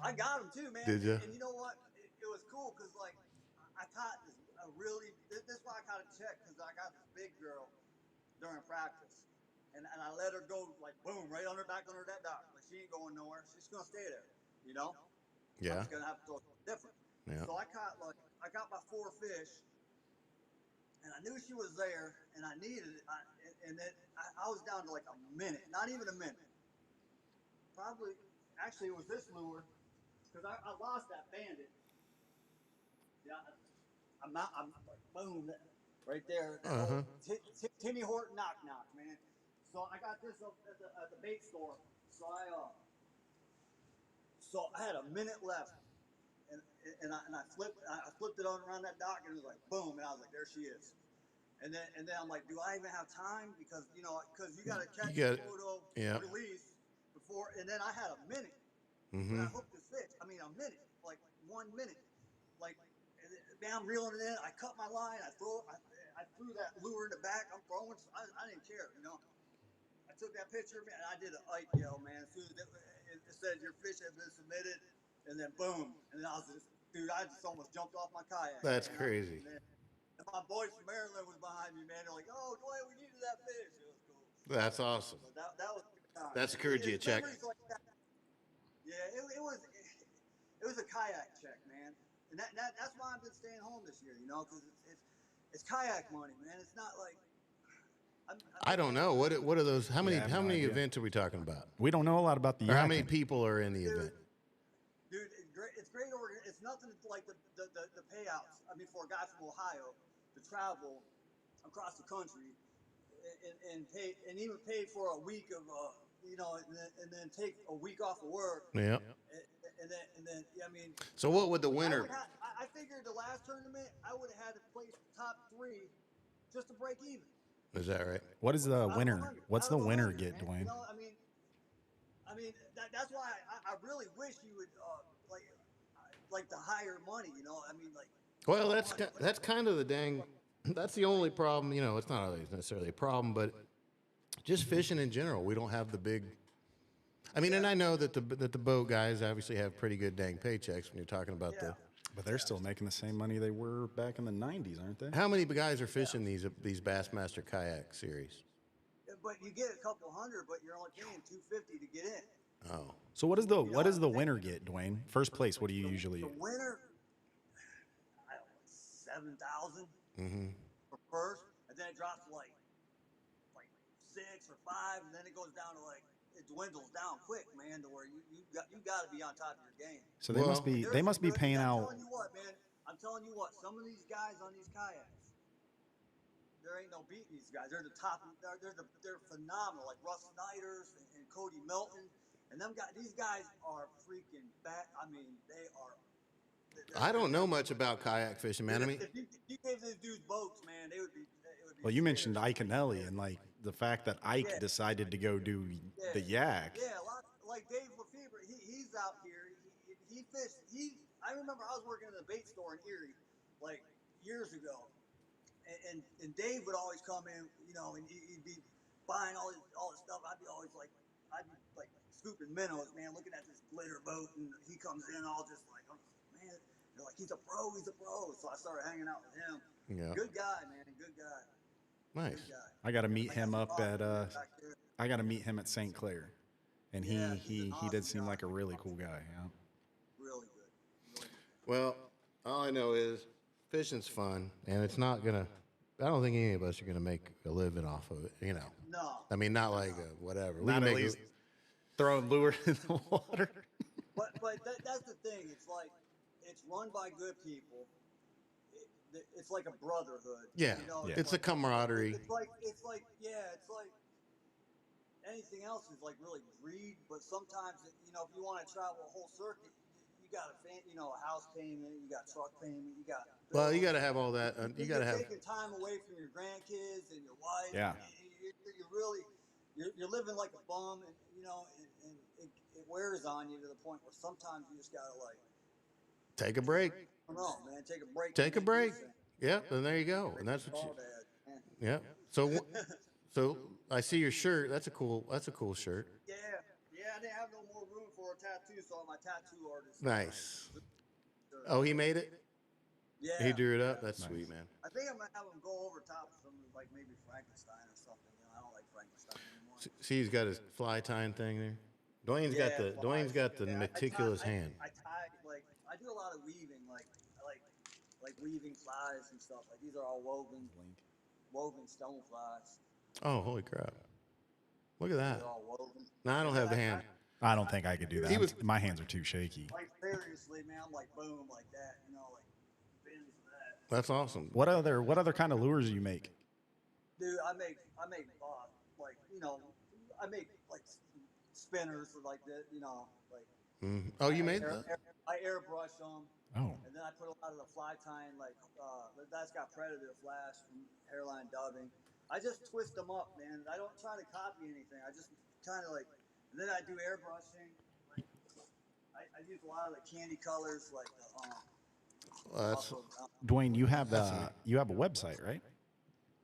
I got him too, man. Did ya? And you know what? It was cool because like I caught this this is why I caught a check because I got this big girl during practice, and I let her go like boom right back under that dock. Like she ain't going nowhere. She's gonna stay there, you know. Yeah. I'm just gonna have to throw something different. Yeah. So I got my 4 fish, and I knew she was there, and I needed it. And then I was down to like a minute, not even a minute. Probably, actually, it was this lure because I lost that bandit. Yeah, I'm not. I'm like, boom, right there. That Uh-huh. Timmy Horton knock, man. So I got this up at the bait store. So I had a minute left, and I flipped it on around that dock, and it was like boom, and I was like, there she is. And then I'm like, do I even have time? Because because you got to You catch the got, photo, yeah. release before, and then I had a minute when I Mm-hmm. hooked this fish. I mean, a minute, like 1 minute, like man, I'm reeling it in. I cut my line. I threw that lure in the back. I'm throwing. I didn't care, I took that picture, man. I did an Ike yell, man. As soon as it said your fish has been submitted, and then boom, and then I was just, dude, I just almost jumped off my kayak, That's man. crazy. And my boys from Maryland was behind me, man. They're like, "Oh, Dwayne, we needed that fish." It was cool. That's awesome. But that was a good time, That man. secured you a It's check. memories like that. Yeah, it was a kayak check, man. And that's why I've been staying home this year, because it's kayak money, man. It's not like I don't know. What are those? How many I have no idea. events are we talking about? We don't know a lot about the Or how many yakin. people are in the event? Dude, it's great. It's nothing like the payouts. I mean, for a guy from Ohio to travel across the country and pay and even pay for a week of and then take a week off of work. Yeah. And then I mean. So what would the winner? I figured the last tournament I would have had to place top 3 just to break even. Is that right? What is the Out of winner? 100, What's out the of winner 100, get, man. Dwayne? I mean that's why I really wish you would like the higher money. I mean like. Well, that's kind of the dang. That's the only problem. It's not always necessarily a problem, but just fishing in general, we don't have the big. I mean, and I know that the boat guys obviously have pretty good dang paychecks when you're talking about Yeah. But they're still making the same money they were back in the 90s, aren't they? How many guys are fishing these Bassmaster kayak series? But you get a couple hundred, but you're only paying $250 to get in. Oh, So what does the winner get, Dwayne? First place, what do you usually? The winner, I don't know, 7,000 mm-hmm. for first, and then it drops to like 6 or 5, and then it goes down to it dwindles down quick, man, to where you got to be on top of your game. So they must be paying out. I'm telling you what, man. I'm telling you what. Some of these guys on these kayaks, there ain't no beating these guys. They're the top. They're phenomenal. Like Russ Snyder's and Cody Milton, and these guys are freaking bad. I mean, they are. I don't know much about kayak fishing, man. I mean, if you gave these dudes boats, man, they would be. Well, you mentioned Ike and Ellie, and like the fact that Ike decided to go do the yak. Yeah, like Dave Lefebvre, he's out here. He fished. I remember I was working in a bait store in Erie, like years ago, and Dave would always come in, and he'd be buying all this stuff. I'd be scooping minnows, man, looking at this glitter boat, and he comes in all just like, I'm just, man, they're like, he's a pro. So I started hanging out with him. yeah, Good guy, man, good guy. nice. Good guy. I got to meet him up at. Back there. I got to meet him at St. Clair, and Yeah, he he's an did awesome seem guy. like a really cool guy. Yeah. Really good. Really good. Well, all I know is fishing's fun, and it's not gonna. I don't think any of us are gonna make a living off of it. No. I mean, not like whatever. We Not can at make least throwing lure in the water. But that's the thing. It's run by good people. It's like a brotherhood. Yeah, it's a camaraderie. It's like anything else is like really greed. But sometimes if you want to travel a whole circuit, you got a house payment, you got truck payment, you got. Well, you got to have all that. You got to have. taking time away from your grandkids and your wife. Yeah. You're living like a bum, and it wears on you to the point where sometimes you just gotta Take a break. I don't know, man. Take a break. Take a and break. make Yeah, and there you go. And that's what call you. that, man. Yeah. So I see your shirt. That's a cool shirt. Yeah, I didn't have no more room for a tattoo, so I'm my tattoo artist. Nice. Oh, he made it. Yeah. He drew it up. That's sweet, man. I think I'm gonna have him go over top of some like maybe Frankenstein or something. I don't like Frankenstein anymore. See, he's got his fly tying thing there. Dwayne's got the meticulous hand. I tie I do a lot of weaving, like weaving flies and stuff. Like these are all woven stone flies. Oh, holy crap! Look at that. They're all woven. No, I don't have the hand. I don't think I could do that. He was- My hands are too shaky. Like seriously, man, I'm like boom, like that, like bend That's awesome. What other kind of lures do you make? Dude, I make like I make like spinners like that, like Oh, you I made air, that? I airbrush them, Oh, and then I put a lot of the fly tying like that's got predator flash from hairline dubbing. I just twist them up, man. I don't try to copy anything. I just kind of like, and then I do airbrushing. Like I use a lot of the candy colors, like That's also. Dwayne, you have a website, right?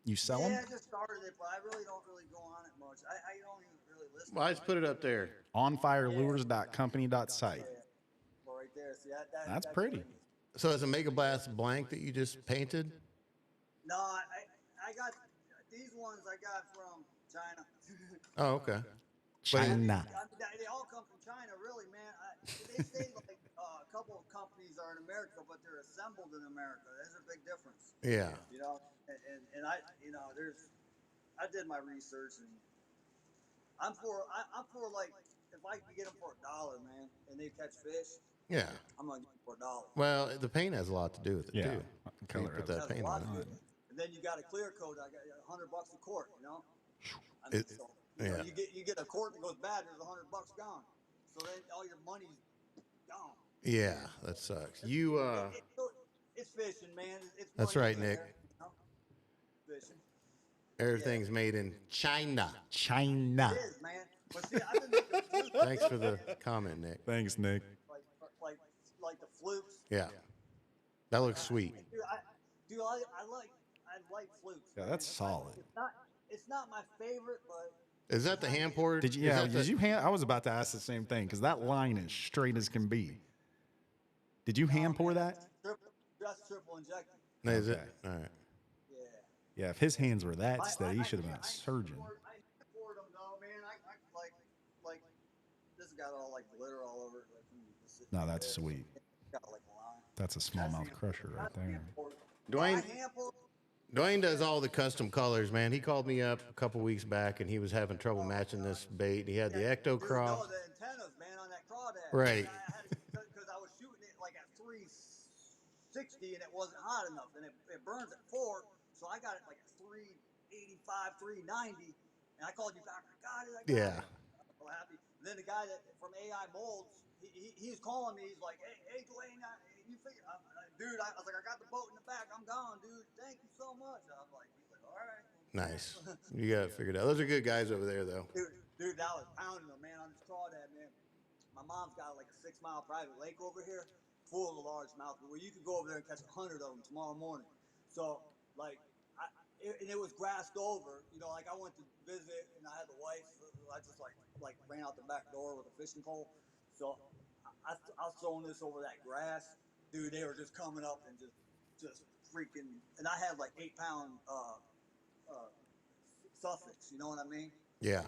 You sell them? Yeah, I just started it, but I really don't really go on it much. I don't even really listen. well, I just put it up there. Onfirelures.company.site. Yeah, well, right there. See That's pretty. So it's a Mega Blast blank that you just painted. No, I got these ones I got from China. Oh, okay. China. They all come from China, really, man. They say like a couple of companies are in America, but they're assembled in America. There's a big difference, Yeah. And I, I did my research, and I'm for like if I can get them for $1, man, and they catch fish, Yeah. I'm gonna get them for $1. Well, the paint has a lot to do with it Yeah. too. Color You put has that That's a paint lot on to it. do. And then you got a clear coat. I got $100 a quart. I mean, so yeah. you get a quart that goes bad. There's $100 gone. So then all your money's gone. Yeah, that sucks. You It's fishing, man. It's That's money right, in Nick. there, Fishing. Everything's made in China. China. It is, man. But see, I've been making flukes. Thanks for the comment, Nick. Thanks, Nick. Like the flukes. Yeah. That looks sweet. Dude, I like flukes. Yeah, man. that's solid. It's not my favorite, but Is that the hand poured? Did you? Yeah. Did you hand? I was about to ask the same thing because that line is straight as can be. Did you hand pour that? Just triple injected. No, is it? Okay. All right. Yeah. Yeah. If his hands were that steady, he should have been a surgeon. I poured them though, man. I like this got all like glitter all over it. No, that's sweet. Got like a line. That's a smallmouth crusher right there. Dwayne does all the custom colors, man. He called me up a couple weeks back, and he was having trouble matching this bait. He had the Ecto Cross. No, the antennas, man, on that crawdad. Right. Because I was shooting it like at 360, and it wasn't hot enough, and it burns at 4. So I got it like at 385, 390, and I called you back. I got it. Yeah. I'm so happy. And then the guy that from AI Molds, he's calling me. He's like, hey, Dwayne, you figure, dude. I was like, I got the boat in the back. I'm gone, dude. Thank you so much. I was like, he's like, all right. Nice. You got it figured out. Those are good guys over there, though. Dude, I was pounding them, man, on this crawdad, man. My mom's got like a 6-mile private lake over here, full of largemouth, where you could go over there and catch 100 of them tomorrow morning. So, like, and it was grassed over. Like I went to visit, and I had the wife. I just like ran out the back door with a fishing pole. So I was throwing this over that grass, dude. They were just coming up and just freaking. And I had like 8-pound Sussex. You know what I mean? Yeah.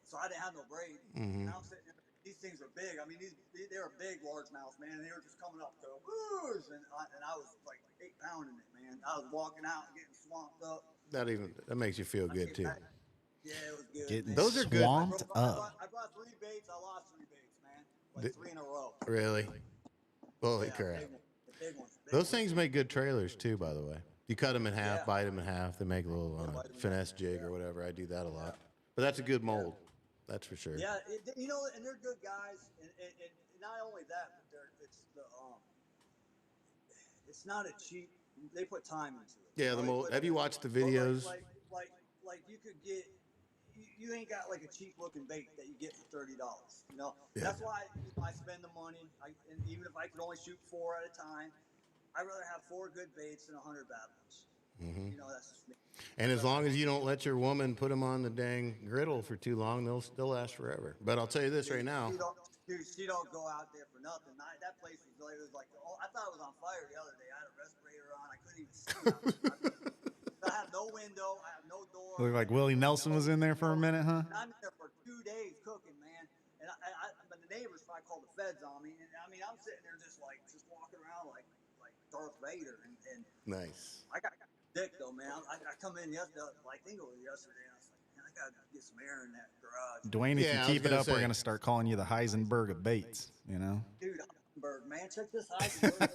So I didn't have no braid. Mm-hmm. And I'm sitting there. These things are big. I mean, they were big largemouth, man. And they were just coming up, go whoosh, and I was like 8-pounding it, man. I was walking out and getting swamped up. That makes you feel good too. Yeah, it was good. Getting man. Those are good. swamped up. I brought 3 baits. I lost 3 baits, man. Like 3 in a row. Really? Holy crap. Big ones. Those things make good trailers too, by the way. You cut them in half, bite them in half. They make a little finesse jig or whatever. I do that a lot. But that's a good mold. That's for sure. Yeah, and they're good guys, and not only that, but it's not a cheap. They put time into it. Yeah, the mold. Have you watched the videos? Like you could get. You ain't got like a cheap looking bait that you get for $30. Yeah. That's why I spend the money. And even if I could only shoot 4 at a time, I'd rather have 4 good baits than 100 bad ones. Mm-hmm. That's just me. And as long as you don't let your woman put them on the dang griddle for too long, they'll still last forever. But I'll tell you this right now. She don't go out there for nothing. That place was like, I thought it was on fire the other day. I had a respirator on. I couldn't even see. I have no window. I have no door. Looked like Willie Nelson was in there for a minute, huh? I'm in there for 2 days cooking, man. And but the neighbors probably called the feds on me. And I mean, I'm sitting there just walking around like Darth Vader. And Nice. I got dick though, man. I come in yesterday. I think it was yesterday. And I was like, man, I gotta get some air in that garage. Dwayne, if Yeah, I you keep was it up, gonna we're say. gonna start calling you the Heisenberg of baits. Dude, Heisenberg, man, check this Heisenberg.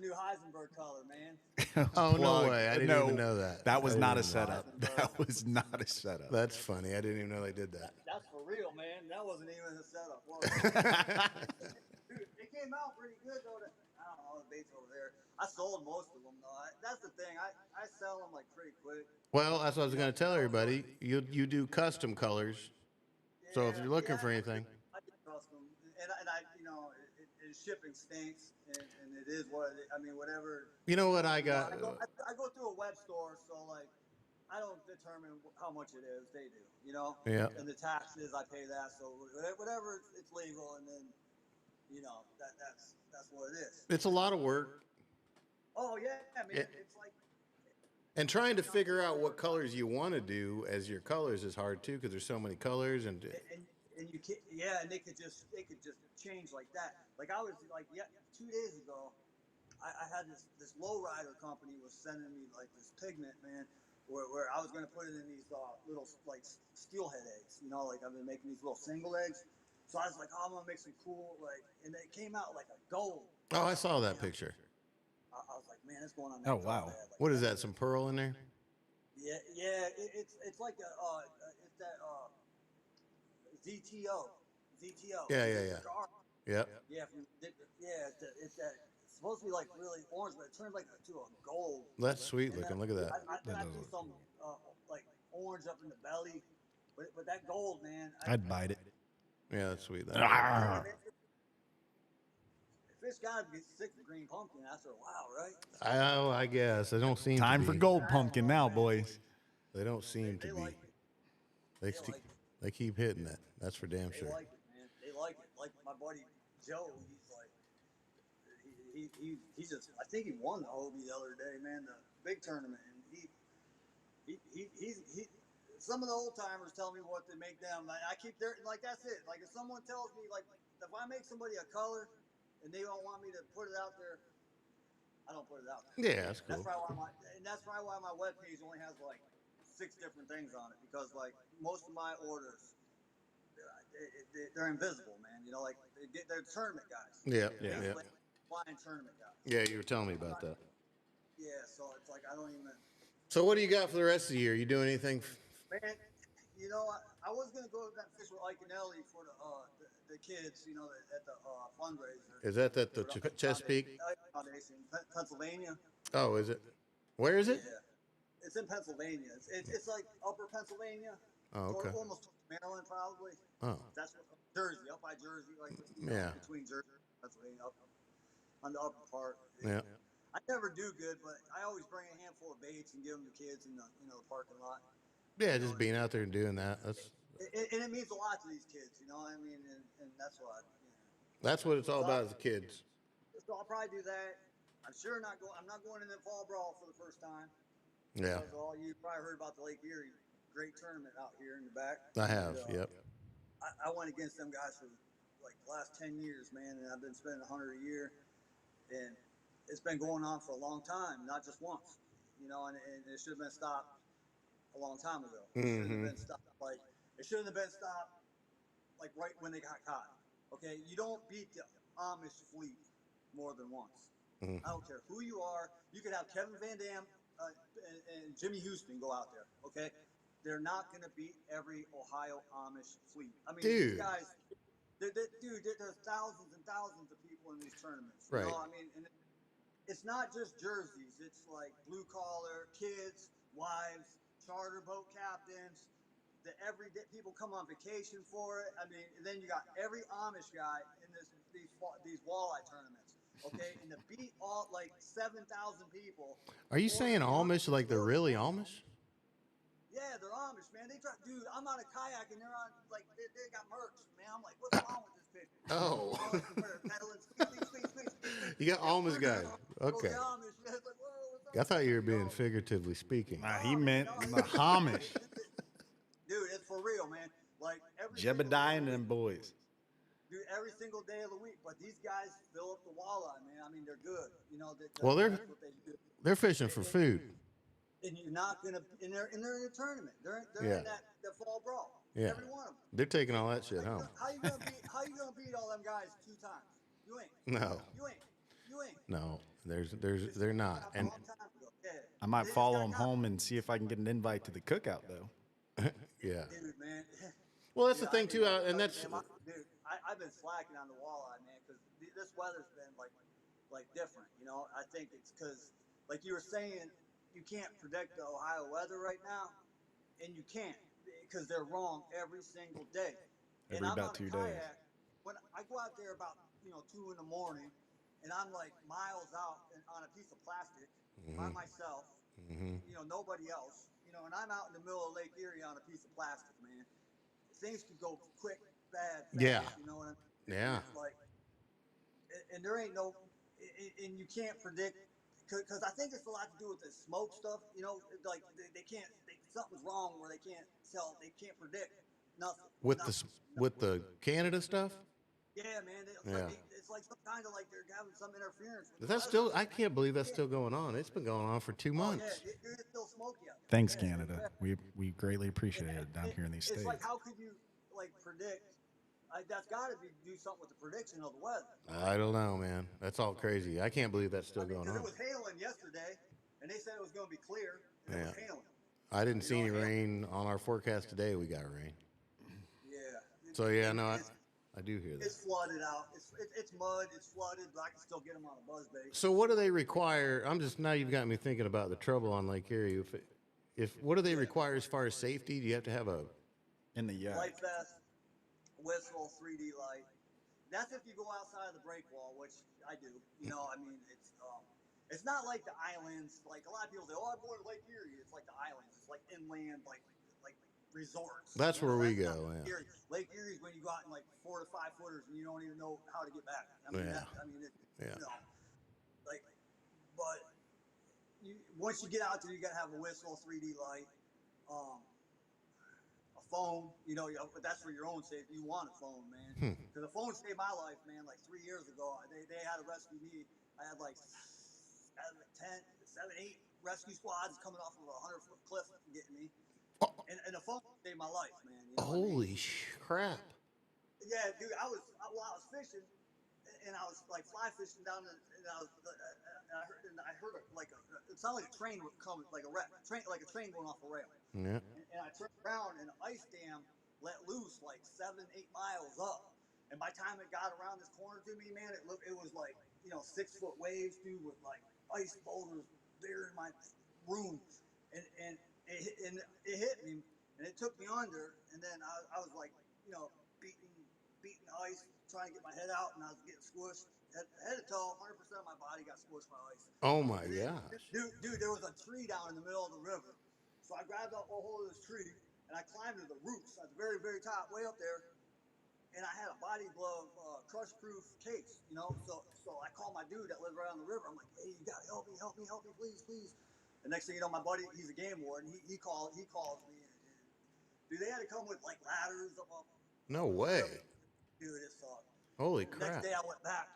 the new Heisenberg color, man. Oh, no Plug. way. I didn't even know that. That was I not a didn't even know setup. That was not a setup. That's funny. I didn't even know they did that. That's for real, man. That wasn't even a setup. Was it? Dude, it came out pretty good though. I don't know the baits over there. I sold most of them though. That's the thing. I sell them like pretty quick. Well, that's what I was going to tell everybody. You do custom colors. So if Yeah, you're looking yeah, for anything, I do custom, and I you know, shipping stinks, and it is what it is. I mean, whatever. you know what I You know, got? I go through a web store, so like I don't determine how much it is. They do, you know. Yeah. And the taxes, I pay that. So whatever it's legal, and then you know that's what it is. It's a lot of work. Oh yeah, I mean it's like. And trying to figure out what colors you want to do as your colors is hard too, because there's so many colors And you can yeah, and they could just change like that. Like I was like 2 days ago, I had this lowrider company was sending me like this pigment, man, where I was gonna put it in these little like steelhead eggs, you know, like I've been making these little single eggs. So I was like, oh, I'm gonna make some cool like, and it came out like a gold. Oh, I saw that picture. I was like, man, it's going on. Oh, wow. Like, What is that? Some pearl in there? Yeah, it's like it's that ZTO. Yeah. Yep. Yeah, it's that. It's supposed to be like really orange, but it turns like to a gold. That's sweet And looking. then Look at that. I do some like orange up in the belly, but that gold, man. I'd bite it. Yeah, that's sweet. Fish gotta be sick of green pumpkin after a while, right? I guess they don't seem Time to for be. gold pumpkin now, boys. They don't seem They to be. like it. They, They sti- like it. they keep hitting it. That's for damn They sure. like it, man. They like it. Like my buddy Joe, he's like, he just. I think he won the Hobie the other day, man, the big tournament, and he's. Some of the old timers tell me what to make them. I keep their like that's it. Like if someone tells me like if I make somebody a color and they don't want me to put it out there, I don't put it out there. Yeah, that's cool. That's probably why my webpage only has like 6 different things on it, because like most of my orders, they're invisible, man. You know, like they're tournament guys. Yeah. Like, flying tournament guys. Yeah, you were telling me about that. Yeah, so it's like I don't even. So what do you got for the rest of the year? You doing anything? Man, you know, I was gonna go and fish with Ike and Ellie for the kids, you know, at the fundraiser. Is that the Chesapeake? Foundation, Pennsylvania. Oh, is it? Where is it? Yeah, it's in Pennsylvania. It's like Upper Pennsylvania. Oh, okay. Or almost Maryland, probably. Oh, That's Jersey, up by Jersey, like Yeah. between Jersey and Pennsylvania, up on the upper part. yeah. I never do good, but I always bring a handful of baits and give them to kids in the the parking lot. Yeah, just being out there and doing that. That's And it means a lot to these kids, you know what I mean? And that's what. that's what it's all about as kids. So I'll probably do that. I'm not going in the fall brawl for the first time. Yeah, Because all you probably heard about the Lake Erie great tournament out here in the back. I have. And, Yep. I went against them guys for like the last 10 years, man, and I've been spending $100 a year, and it's been going on for a long time, not just once, you know, and it should have been stopped a long time ago. It shouldn't have been stopped like right when they got caught. Okay, you don't beat the Amish fleet more than once. I don't care who you are. You could have Kevin Van Dam and Jimmy Houston go out there. Okay, they're not going to beat every Ohio Amish fleet. I mean, Dude. these guys, there's thousands and thousands of people in these tournaments. Right. You know, I mean, and it's not just jerseys. It's like blue collar, kids, wives, charter boat captains. The everyday people come on vacation for it. I mean, and then you got every Amish guy in these walleye tournaments. Okay, and to beat all like 7,000 people. Are you saying Amish like they're really Amish? Yeah, they're Amish, man. Dude, I'm on a kayak and they're on like they got mercs, man. I'm like, what's wrong with this fish? Oh. Pedaling, You got Amish guys. Okay. Amish, man. It's like, whoa, what's up? I thought you were being figuratively speaking. Nah, he meant the Hamish. Dude, it's for real, man. Like Jebediah and them boys. Dude, every single day of the week. But these guys fill up the walleye, man. I mean, they're good. You know, Well, that's what they do. They're fishing for food. And you're not gonna, and they're in a tournament. They're Yeah. in that fall brawl. Yeah. Every one of them. They're taking all that shit home. How you gonna beat all them guys 2 times? You ain't. No. You ain't. No. They're not. A And long time ago. Yeah. I might They just follow got him got- home and see if I can get an invite to the cookout, though. yeah. Dude, man. Well, that's the Dude, thing too, and that's man, dude, I've been slacking on the walleye, man, because this weather's been like different. You know, I think it's because, like you were saying, you can't predict the Ohio weather right now, and you can't because they're wrong every single day. And Every I'm about on a 2 days. kayak when I go out there about 2 in the morning, and I'm like miles out on a piece of plastic by myself. Nobody else. And I'm out in the middle of Lake Erie on a piece of plastic, man. Things could go quick, bad, fast. Yeah. You know what I mean? Yeah. It's like, and there ain't no, and you can't predict, because I think it's a lot to do with the smoke stuff. Like they can't, something's wrong where they can't predict nothing. with nothing. the Canada stuff. Yeah, man. Yeah. It's like some kind of like they're having some interference. With Is the that weather. still? I can't believe that's still going on. It's been going on for 2 Oh months. yeah, it's still smoky out there. Thanks, Yeah, Canada. We greatly appreciate it down here in these states. It's like, how could you predict? That's got to do something with the prediction of the weather. I don't know, man. That's all crazy. I can't believe that's still going Because on. it was hailing yesterday, and they said it was going to be clear, and it was hailing. I didn't see any rain on our forecast today. We got rain. Yeah. So yeah, no, I do hear that. It's flooded out. It's mud. It's flooded, but I can still get them on a buzzbait. So what do they require? Now you've got me thinking about the trouble on Lake Erie. If what do they require as far as safety? Do you have to have a In the Light vest, whistle, 3D light. That's if you go outside of the break wall, which I do. It's not like the islands. Like a lot of people say, "Oh, I'm going to Lake Erie." It's like the islands. It's like inland, like resorts. That's where we not go, Lake yeah. Erie. Lake Erie is when you go out in like 4 to 5 footers and you don't even know how to get back. Yeah. But once you get out there, you got to have a whistle, 3D light, a phone. That's for your own safety. You want a phone, man, because the phone saved my life, man. Like 3 years ago, they had to rescue me. I had like 7, 8 rescue squads coming off of a 100-foot cliff getting me. And the phone saved my life, man. holy crap? Yeah, dude. I was fishing, and I was like fly fishing down, and I heard it sounded like a train coming, like a train going off a rail. Yeah. And I turned around, and an ice dam let loose like 7, 8 miles up. And by the time it got around this corner to me, man, it was like 6-foot waves, dude, with like ice boulders there in my room, and it hit me, and it took me under, and then I was like, beating ice, trying to get my head out, and I was getting squished. Head to toe, 100% of my body got squished by ice. Oh my And then, gosh. dude, there was a tree down in the middle of the river, so I grabbed a hold of this tree, and I climbed to the roots at the very, very top, way up there. And I had a body glove, crush-proof case, So I called my dude that lived right on the river. I'm like, "Hey, you gotta help me, please." The next thing you know, my buddy, he's a game warden. He calls me, and dude, they had to come with like ladders up. No way. Dude, it sucked. Holy The crap. next day I went back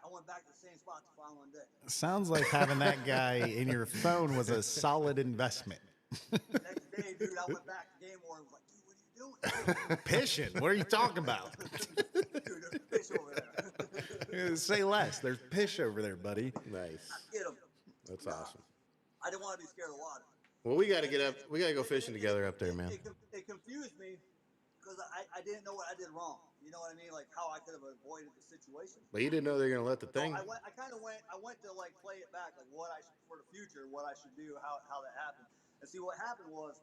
to the same spot the following day. Sounds like having that guy in your phone was a solid investment. Next day, dude, I went back to game warden. Was like, "Dude, what are you doing?" Fishing? What are you talking about? Dude, there's a fish over there. Say less. There's fish over there, buddy. Nice. Get him. That's awesome. I didn't want to be scared of water. Well, we got to get up. We got to go fishing together up there, man. It confused me because I didn't know what I did wrong. You know what I mean? Like how I could have avoided the situation. But you didn't know they were going to let the thing. So I went to like play it back, like what I should for the future, what I should do, how that happened. And see what happened was,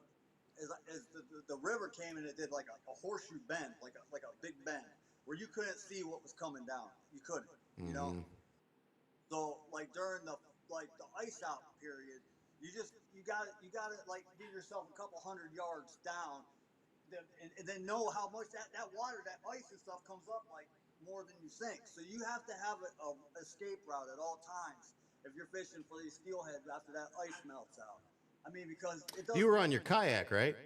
the river came and it did like a horseshoe bend, like a big bend, where you couldn't see what was coming down. You couldn't, So like during the ice out period, you got to like give yourself a couple 100 yards down, and then know how much that water, that ice and stuff comes up like more than you think. So you have to have a escape route at all times if you're fishing for these steelheads after that ice melts out. I mean, because it doesn't. You were on your kayak, right?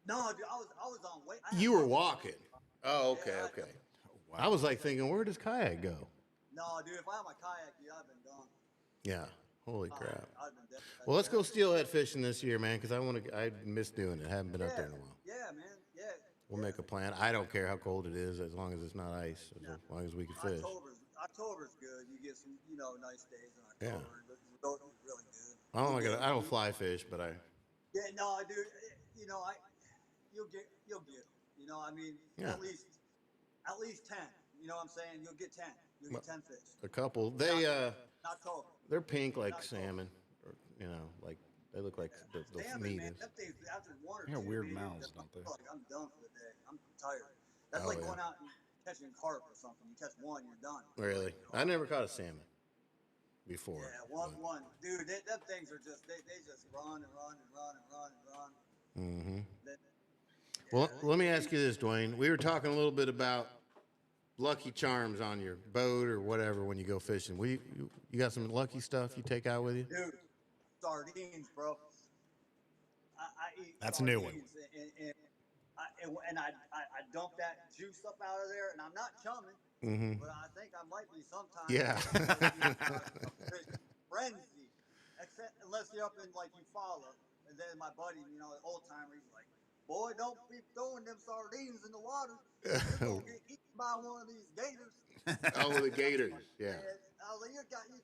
No, dude, I was on weight. You were walking. Oh, okay, Yeah, okay. I was like thinking, where does kayak go? No, dude, if I had my kayak, dude, I've been done. Yeah. Holy crap. I've been dead. Well, let's go steelhead fishing this year, man, because I miss doing it. I haven't been up there in a while. Yeah, man. Yeah. We'll make a plan. I don't care how cold it is, as long as it's not ice, as long as we can fish. October's good. You get some, nice days in Yeah. October. The road is really good. I don't fly fish, but I. Yeah, no, dude. You'll get 'em. I mean, Yeah. at least 10. You know what I'm saying? You'll get 10. You'll get 10 fish. A couple. In October. They're pink In like October. salmon, or like they look like the Salmon, meat man. is. Them things after one or They got two, weird maybe, mouths, don't they? like I'm done for the day. I'm tired. That's Oh, like yeah. going out and catching carp or something. You catch one, you're done. Really, I never caught a salmon before. Yeah, one, dude. Them things are just they just run and run and run and run and run. Mm-hmm. Then, Well, let me ask you this, Duane. We were talking a little bit about lucky charms on your boat or whatever when you go fishing. You got some lucky stuff you take out with you? dude, sardines, bro. I eat That's a new one. sardines and I dump that juice up out of there, and I'm not chumming, Mm-hmm. but I think I might be sometimes. Yeah. Frenzy, except unless you're up in like Eufaula, and then my buddy, old timer, he's like, "Boy, don't be throwing them sardines in the water. You're gonna get eaten by one of these gators." Oh, the gators. Yeah. And I was like,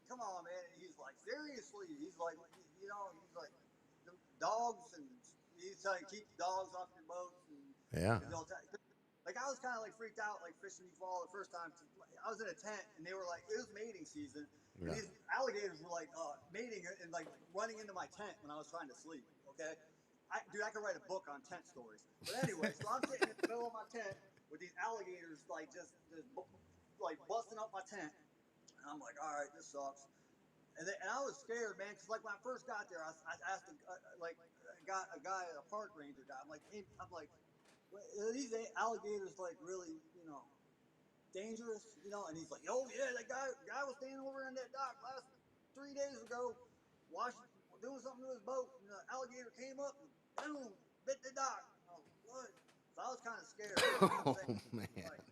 come on, man. And he's like, seriously. He's like, he's like, the dogs, and he's trying to keep the dogs off your boats. And, Yeah. like, I was kind of like freaked out, like fishing fall the first time. I was in a tent, and they were like, it was mating season. And Yeah. these alligators were like mating and like running into my tent when I was trying to sleep. Okay. Dude, I could write a book on tent stories. But anyway, so I'm sitting in the middle of my tent with these alligators like just like busting up my tent. And I'm like, all right, this sucks. And I was scared, man, because like when I first got there, I asked a guy, a park ranger guy. I'm like, hey, are these alligators like really, dangerous? And he's like, oh yeah, that guy was standing over in that dock 3 days ago, doing something to his boat, and the alligator came up and boom, bit the dock. I was like, what? So I was kind of scared. Oh man. Like,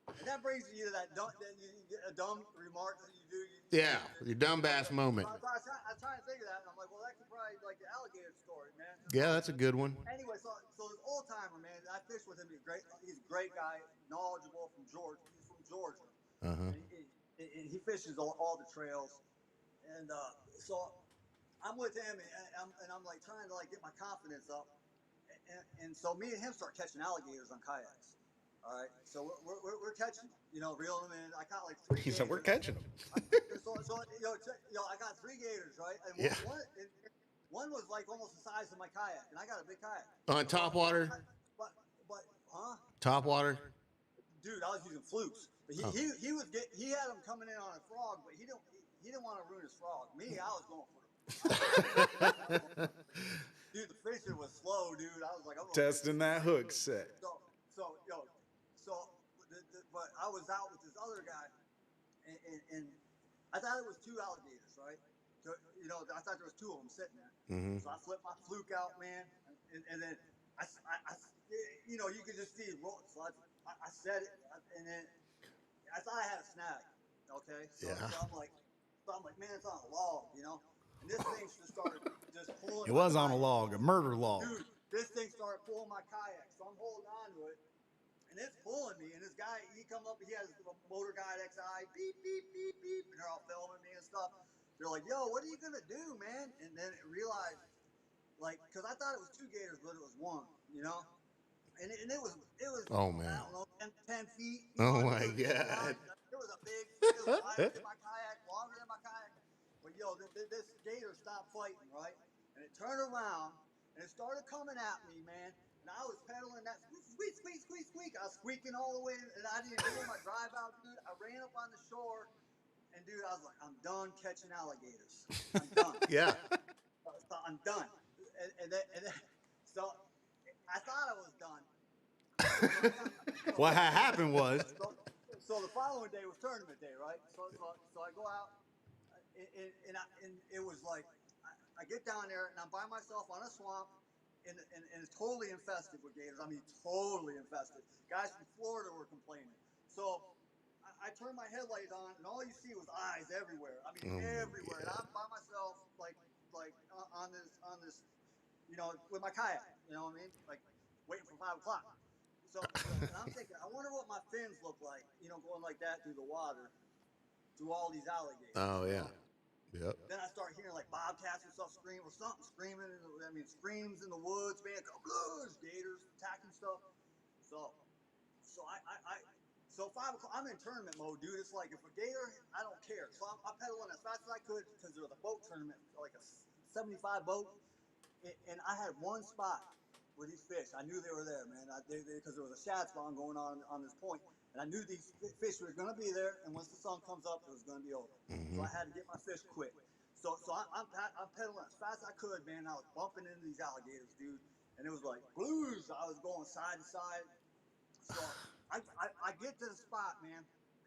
and that brings you to that dumb remark that you do. Yeah, your DumbBass moment. I was trying to think of that, and I'm like, well, that could probably like the alligator story, man. Yeah, that's a good one. Anyway, so this old timer, man, I fished with him. He's great. He's a great guy, knowledgeable from Georgia. He's from Georgia. Uh-huh. And he fishes all the trails. And so I'm with him, and I'm like trying to like get my confidence up. And so me and him start catching alligators on kayaks. All right, so we're catching, reeling them in. I caught like 3. He said, "We're catching them." So I got 3 gators, right? And Yeah. one was like almost the size of my kayak, and I got a big kayak. On top water? But Top water? dude, I was using flukes. But he had them coming in on a frog, but he didn't want to ruin his frog. Me, I was going for it. Dude, the fishing was slow, dude. I was like, Testing that hook set. But I was out with this other guy, and I thought it was 2 alligators, right? So, I thought there was 2 of them sitting there. Mm-hmm. So I flipped my fluke out, man, and then you could just see it roll. So I set it, and then I thought I had a snag. Okay, so I'm like, man, it's on a log, and this thing just started just pulling. It was on a log, a murder log. Dude, this thing started pulling my kayak, so I'm holding on to it. And it's pulling me, and this guy, he come up, he has a motor guide XI, beep, beep, beep, beep, and they're all filming me and stuff. They're like, yo, what are you gonna do, man? And then it realized, like, because I thought it was 2 gators, but it was 1, And it was Oh, man. I don't know, 10 feet. Oh my God. It was wider than my kayak, longer than my kayak. But this gator stopped fighting, right? And it turned around, and it started coming at me, man. And I was pedaling that squeak, squeak, squeak, squeak. I was squeaking all the way, and I didn't do my drive out, dude. I ran up on the shore, and dude, I was like, I'm done catching alligators. I'm done. Yeah. So I'm done. And then, so I thought I was done. What had happened was, So the following day was tournament day, right? So I go out, and it was like, I get down there, and I'm by myself on a swamp. And it's totally infested with gators. I mean, totally infested. Guys from Florida were complaining. So I turned my headlights on, and all you see was eyes everywhere. I mean, everywhere. And I'm by myself, like on this, with my kayak. You know what I mean? Like waiting for 5 o'clock. So and I'm thinking, I wonder what my fins look like. Going like that through the water. through all these alligators. Oh yeah. Yep. Then I start hearing like bobcats and stuff scream or something screaming. I mean, screams in the woods, man. Blues, gators attacking stuff. So, so 5 o'clock. I'm in tournament mode, dude. It's like if a gator, I don't care. So I'm pedaling as fast as I could because there was a boat tournament, like a 75 boat, and I had one spot with these fish. I knew they were there, man. Because there was a shad spawn going on this point, and I knew these fish were going to be there. And once the sun comes up, it was going to be over. So I had to get my fish quick. So I'm pedaling as fast as I could, man. I was bumping into these alligators, dude, and it was like blues. I was going side to side. So I get to the spot, man,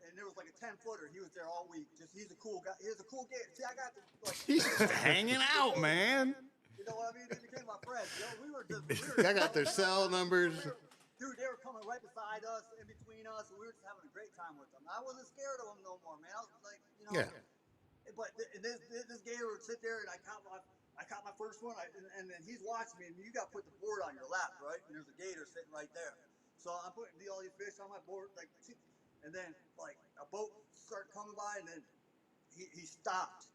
and there was like a 10-footer. He was there all week. He's a cool guy. He's a cool gator. See, I got the like. He's just hanging out, man. You know what I mean? They became my friends. You know, we were I got their cell numbers. Dude, they were coming right beside us, in between us, and we were just having a great time with them. I wasn't scared of them no more, man. I was like, you know. Yeah. But this gator would sit there, and I caught my first one, and then he's watching me. And you got to put the board on your lap, right? And there's a gator sitting right there. So I'm putting all these fish on my board, like, and then like a boat started coming by, and then he stopped,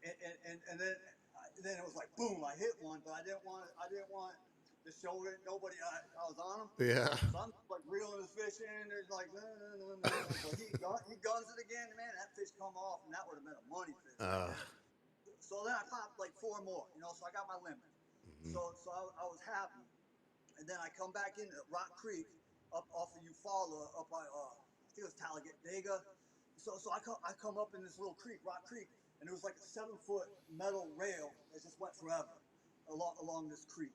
and then it was like boom, I hit one, but I didn't want to show it. Nobody, I was on him. Yeah. So I'm like reeling the fish in. There's like no. But he guns it again, man. That fish come off, and that would have been a money fish. So then I popped like 4 more, you know. So I got my limit. So I was happy, and then I come back into Rock Creek up off of Eufaula, up by I think it was Talladega. So I come up in this little creek, Rock Creek, and there was like a 7-foot metal rail that just went forever along this creek.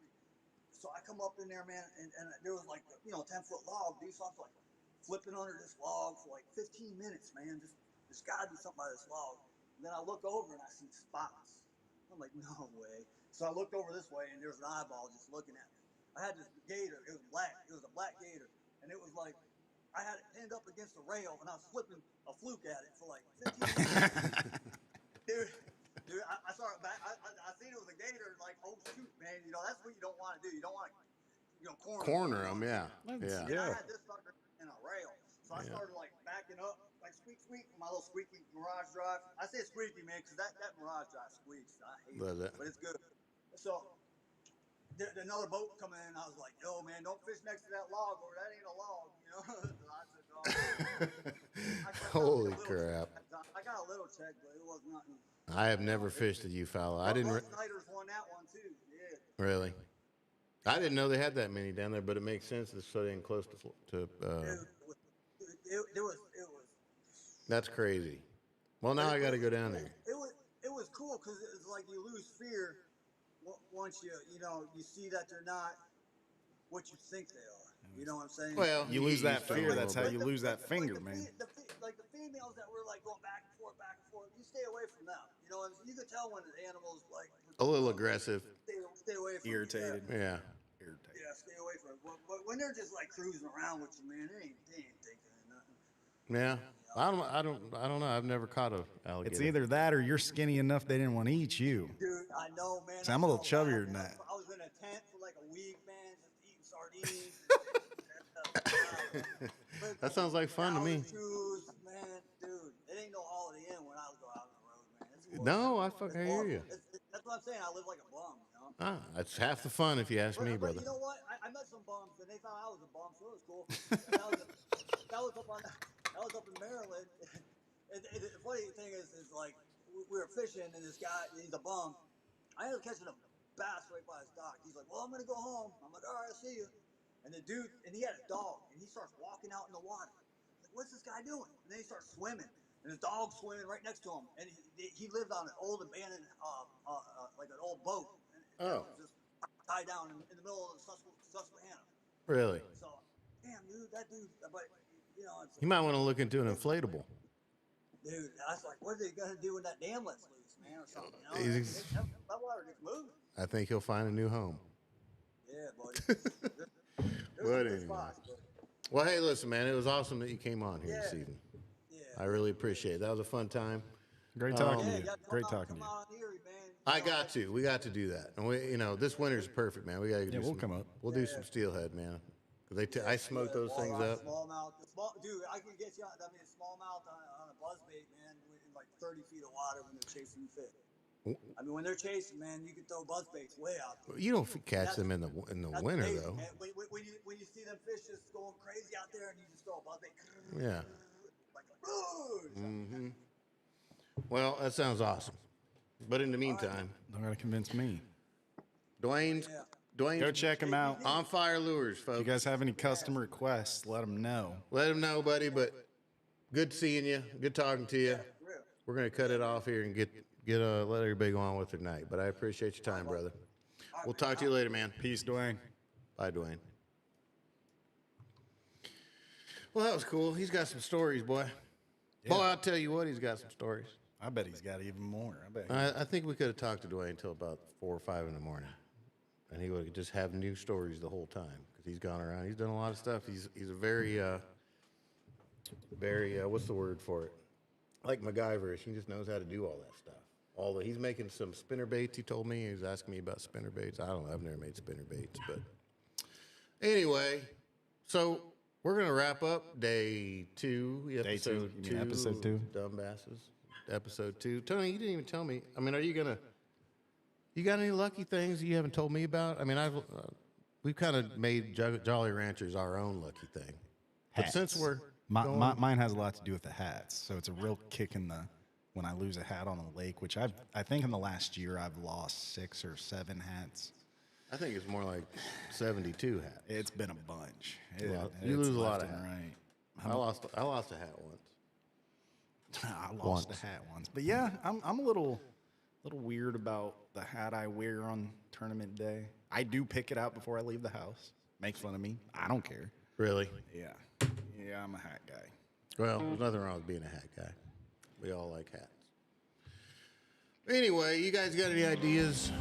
So I come up in there, man, and there was like, you know, a 10-foot log, dude. So I was like flipping under this log for like 15 minutes, man. There's gotta be something by this log. And then I look over and I see spots. I'm like, no way. So I looked over this way and there was an eyeball just looking at me. I had this gator. It was black. It was a black gator. And it was like, I had it pinned up against the rail and I was flipping a fluke at it for like 15 minutes. Dude, I saw it back. I seen it was a gator. Like, oh shoot, man! You know that's what you don't want to do. You don't want to, you know, corner them. Yeah. And Yeah. I had this sucker in a rail, so I started like backing up, like squeak, my little squeaky Mirage Drive. I say squeaky, man, because that Mirage Drive squeaks. I hate it, but it's good. So another boat coming in. I was like, yo, man, don't fish next to that log, or that ain't a log, you know. So I took off. Holy crap! I got a little check, but it was nothing. I have never fished at Eufaula. I didn't. Snyder's won that one too. Yeah. Really? I didn't know they had that many down there, but it makes sense. It's so dang close to. It was. That's crazy. Well, now I got to go down there. It was cool because it's like you lose fear once you see that they're not what you think they are. You know what I'm saying? Well, You lose that fear. That's how you lose that finger, man. Like the females that were like going back and forth, you stay away from them. You know, you could tell when the animal's like A little aggressive. Stay away from Irritated. Yeah. Irritated. Yeah, stay away from it. But when they're just like cruising around with you, man, they ain't thinking of nothing. Yeah. I don't know. I've never caught a alligator. It's either that or you're skinny enough they didn't want to eat you. Dude, I know, man. So I'm a little chubbier than that. I was in a tent for like a week, man, just eating sardines. That sounds like fun to me. Shoes, man, dude. It ain't no Holiday Inn when I go out on the road, man. It's No, I fucking hear you. That's what I'm saying. I live like a bum, you know. That's half the fun if you ask me, But brother. you know what? I met some bums, and they thought I was a bum, so it was cool. That was up in Maryland. And the funny thing is like we were fishing, and this guy, he's a bum. I ended up catching a bass right by his dock. He's like, "Well, I'm gonna go home." I'm like, "All right, I'll see you." And the dude, and he had a dog, and he starts walking out in the water. Like, what's this guy doing? And then he starts swimming, and his dog's swimming right next to him. And he lived on an old abandoned, like an old boat. And it was just tied down in the middle of the Susquehanna. Really? So, damn, dude, that dude, but, you know. You might want to look into an inflatable. Dude, I was like, what are they going to do when that dam lets loose, man, or something, you know? That water gets moving. I think he'll find a new home. Yeah, buddy. But anyway. Well, hey, listen, man, it was awesome that you came on here this evening. Yeah. I really appreciate it. That was a fun time. Great talking to you. Yeah, Great talking to you. Come out here, man. I got to. We got to do that. And we, this winter's perfect, man. We got to do we'll some, come up. We'll do some steelhead, man. I smoke those things up. Smallmouth. Dude, I can get you. I mean, smallmouth on a buzzbait, man, in like 30 feet of water when they're chasing fish. I mean, when they're chasing, man, you can throw buzzbaits way out there. You don't catch them in the winter amazing, though. man. When you see them fish just going crazy out there, and you just throw a buzzbait. Yeah. Like, mm-hmm. Well, that sounds awesome. But in the meantime, Don't gotta convince me. Dwayne's Go check him out. On Fire Lures, folks. If you guys have any custom requests, let them know. Let him know, buddy. But good seeing you. Good talking to you. We're gonna cut it off here and let everybody go on with their night. But I appreciate your time, brother. We'll talk to you later, man. Peace, Dwayne. Bye, Dwayne. Well, that was cool. He's got some stories, boy. Yeah. Boy, I'll tell you what, he's got some stories. I bet he's got even more. I think we could have talked to Dwayne until about 4 or 5 in the morning, and he would just have new stories the whole time because he's gone around. He's done a lot of stuff. He's a very what's the word for it? Like MacGyverish. He just knows how to do all that stuff. He's making some spinner baits. He told me he was asking me about spinner baits. I don't know. I've never made spinner baits, but anyway, so we're gonna wrap up day 2, episode 2, episode 2, DumbBasses. Episode 2. Tony, you didn't even tell me. I mean, you got any lucky things you haven't told me about? I mean, we've kind of made Jolly Ranchers our own lucky thing. But since we're mine has a lot to do with the hats, so it's a real kick in the when I lose a hat on a lake, which I think in the last year I've lost 6 or 7 hats. I think it's more like 72 hats. It's been a bunch. You lose a lot of hats. Right. I lost a hat once. I lost a hat once, but yeah, I'm a little weird about the hat I wear on tournament day. I do pick it out before I leave the house. Make fun of me. I don't care. Really? Yeah, I'm a hat guy. Well, there's nothing wrong with being a hat guy. We all like hats. Anyway, you guys got any ideas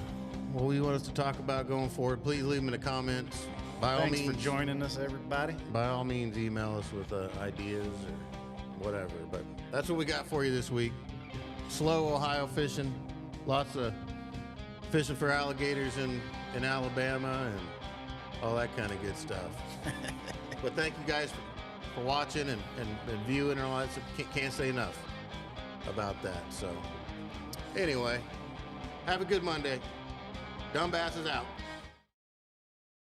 what you want us to talk about going forward? Please leave them in the comments. Thanks for joining us, everybody. By all means, email us with ideas or whatever. But that's what we got for you this week. Slow Ohio fishing. Lots of fishing for alligators in Alabama and all that kind of good stuff. But thank you guys for watching and viewing and all that stuff. Can't say enough about that. So anyway, have a good Monday. DumbBasses out.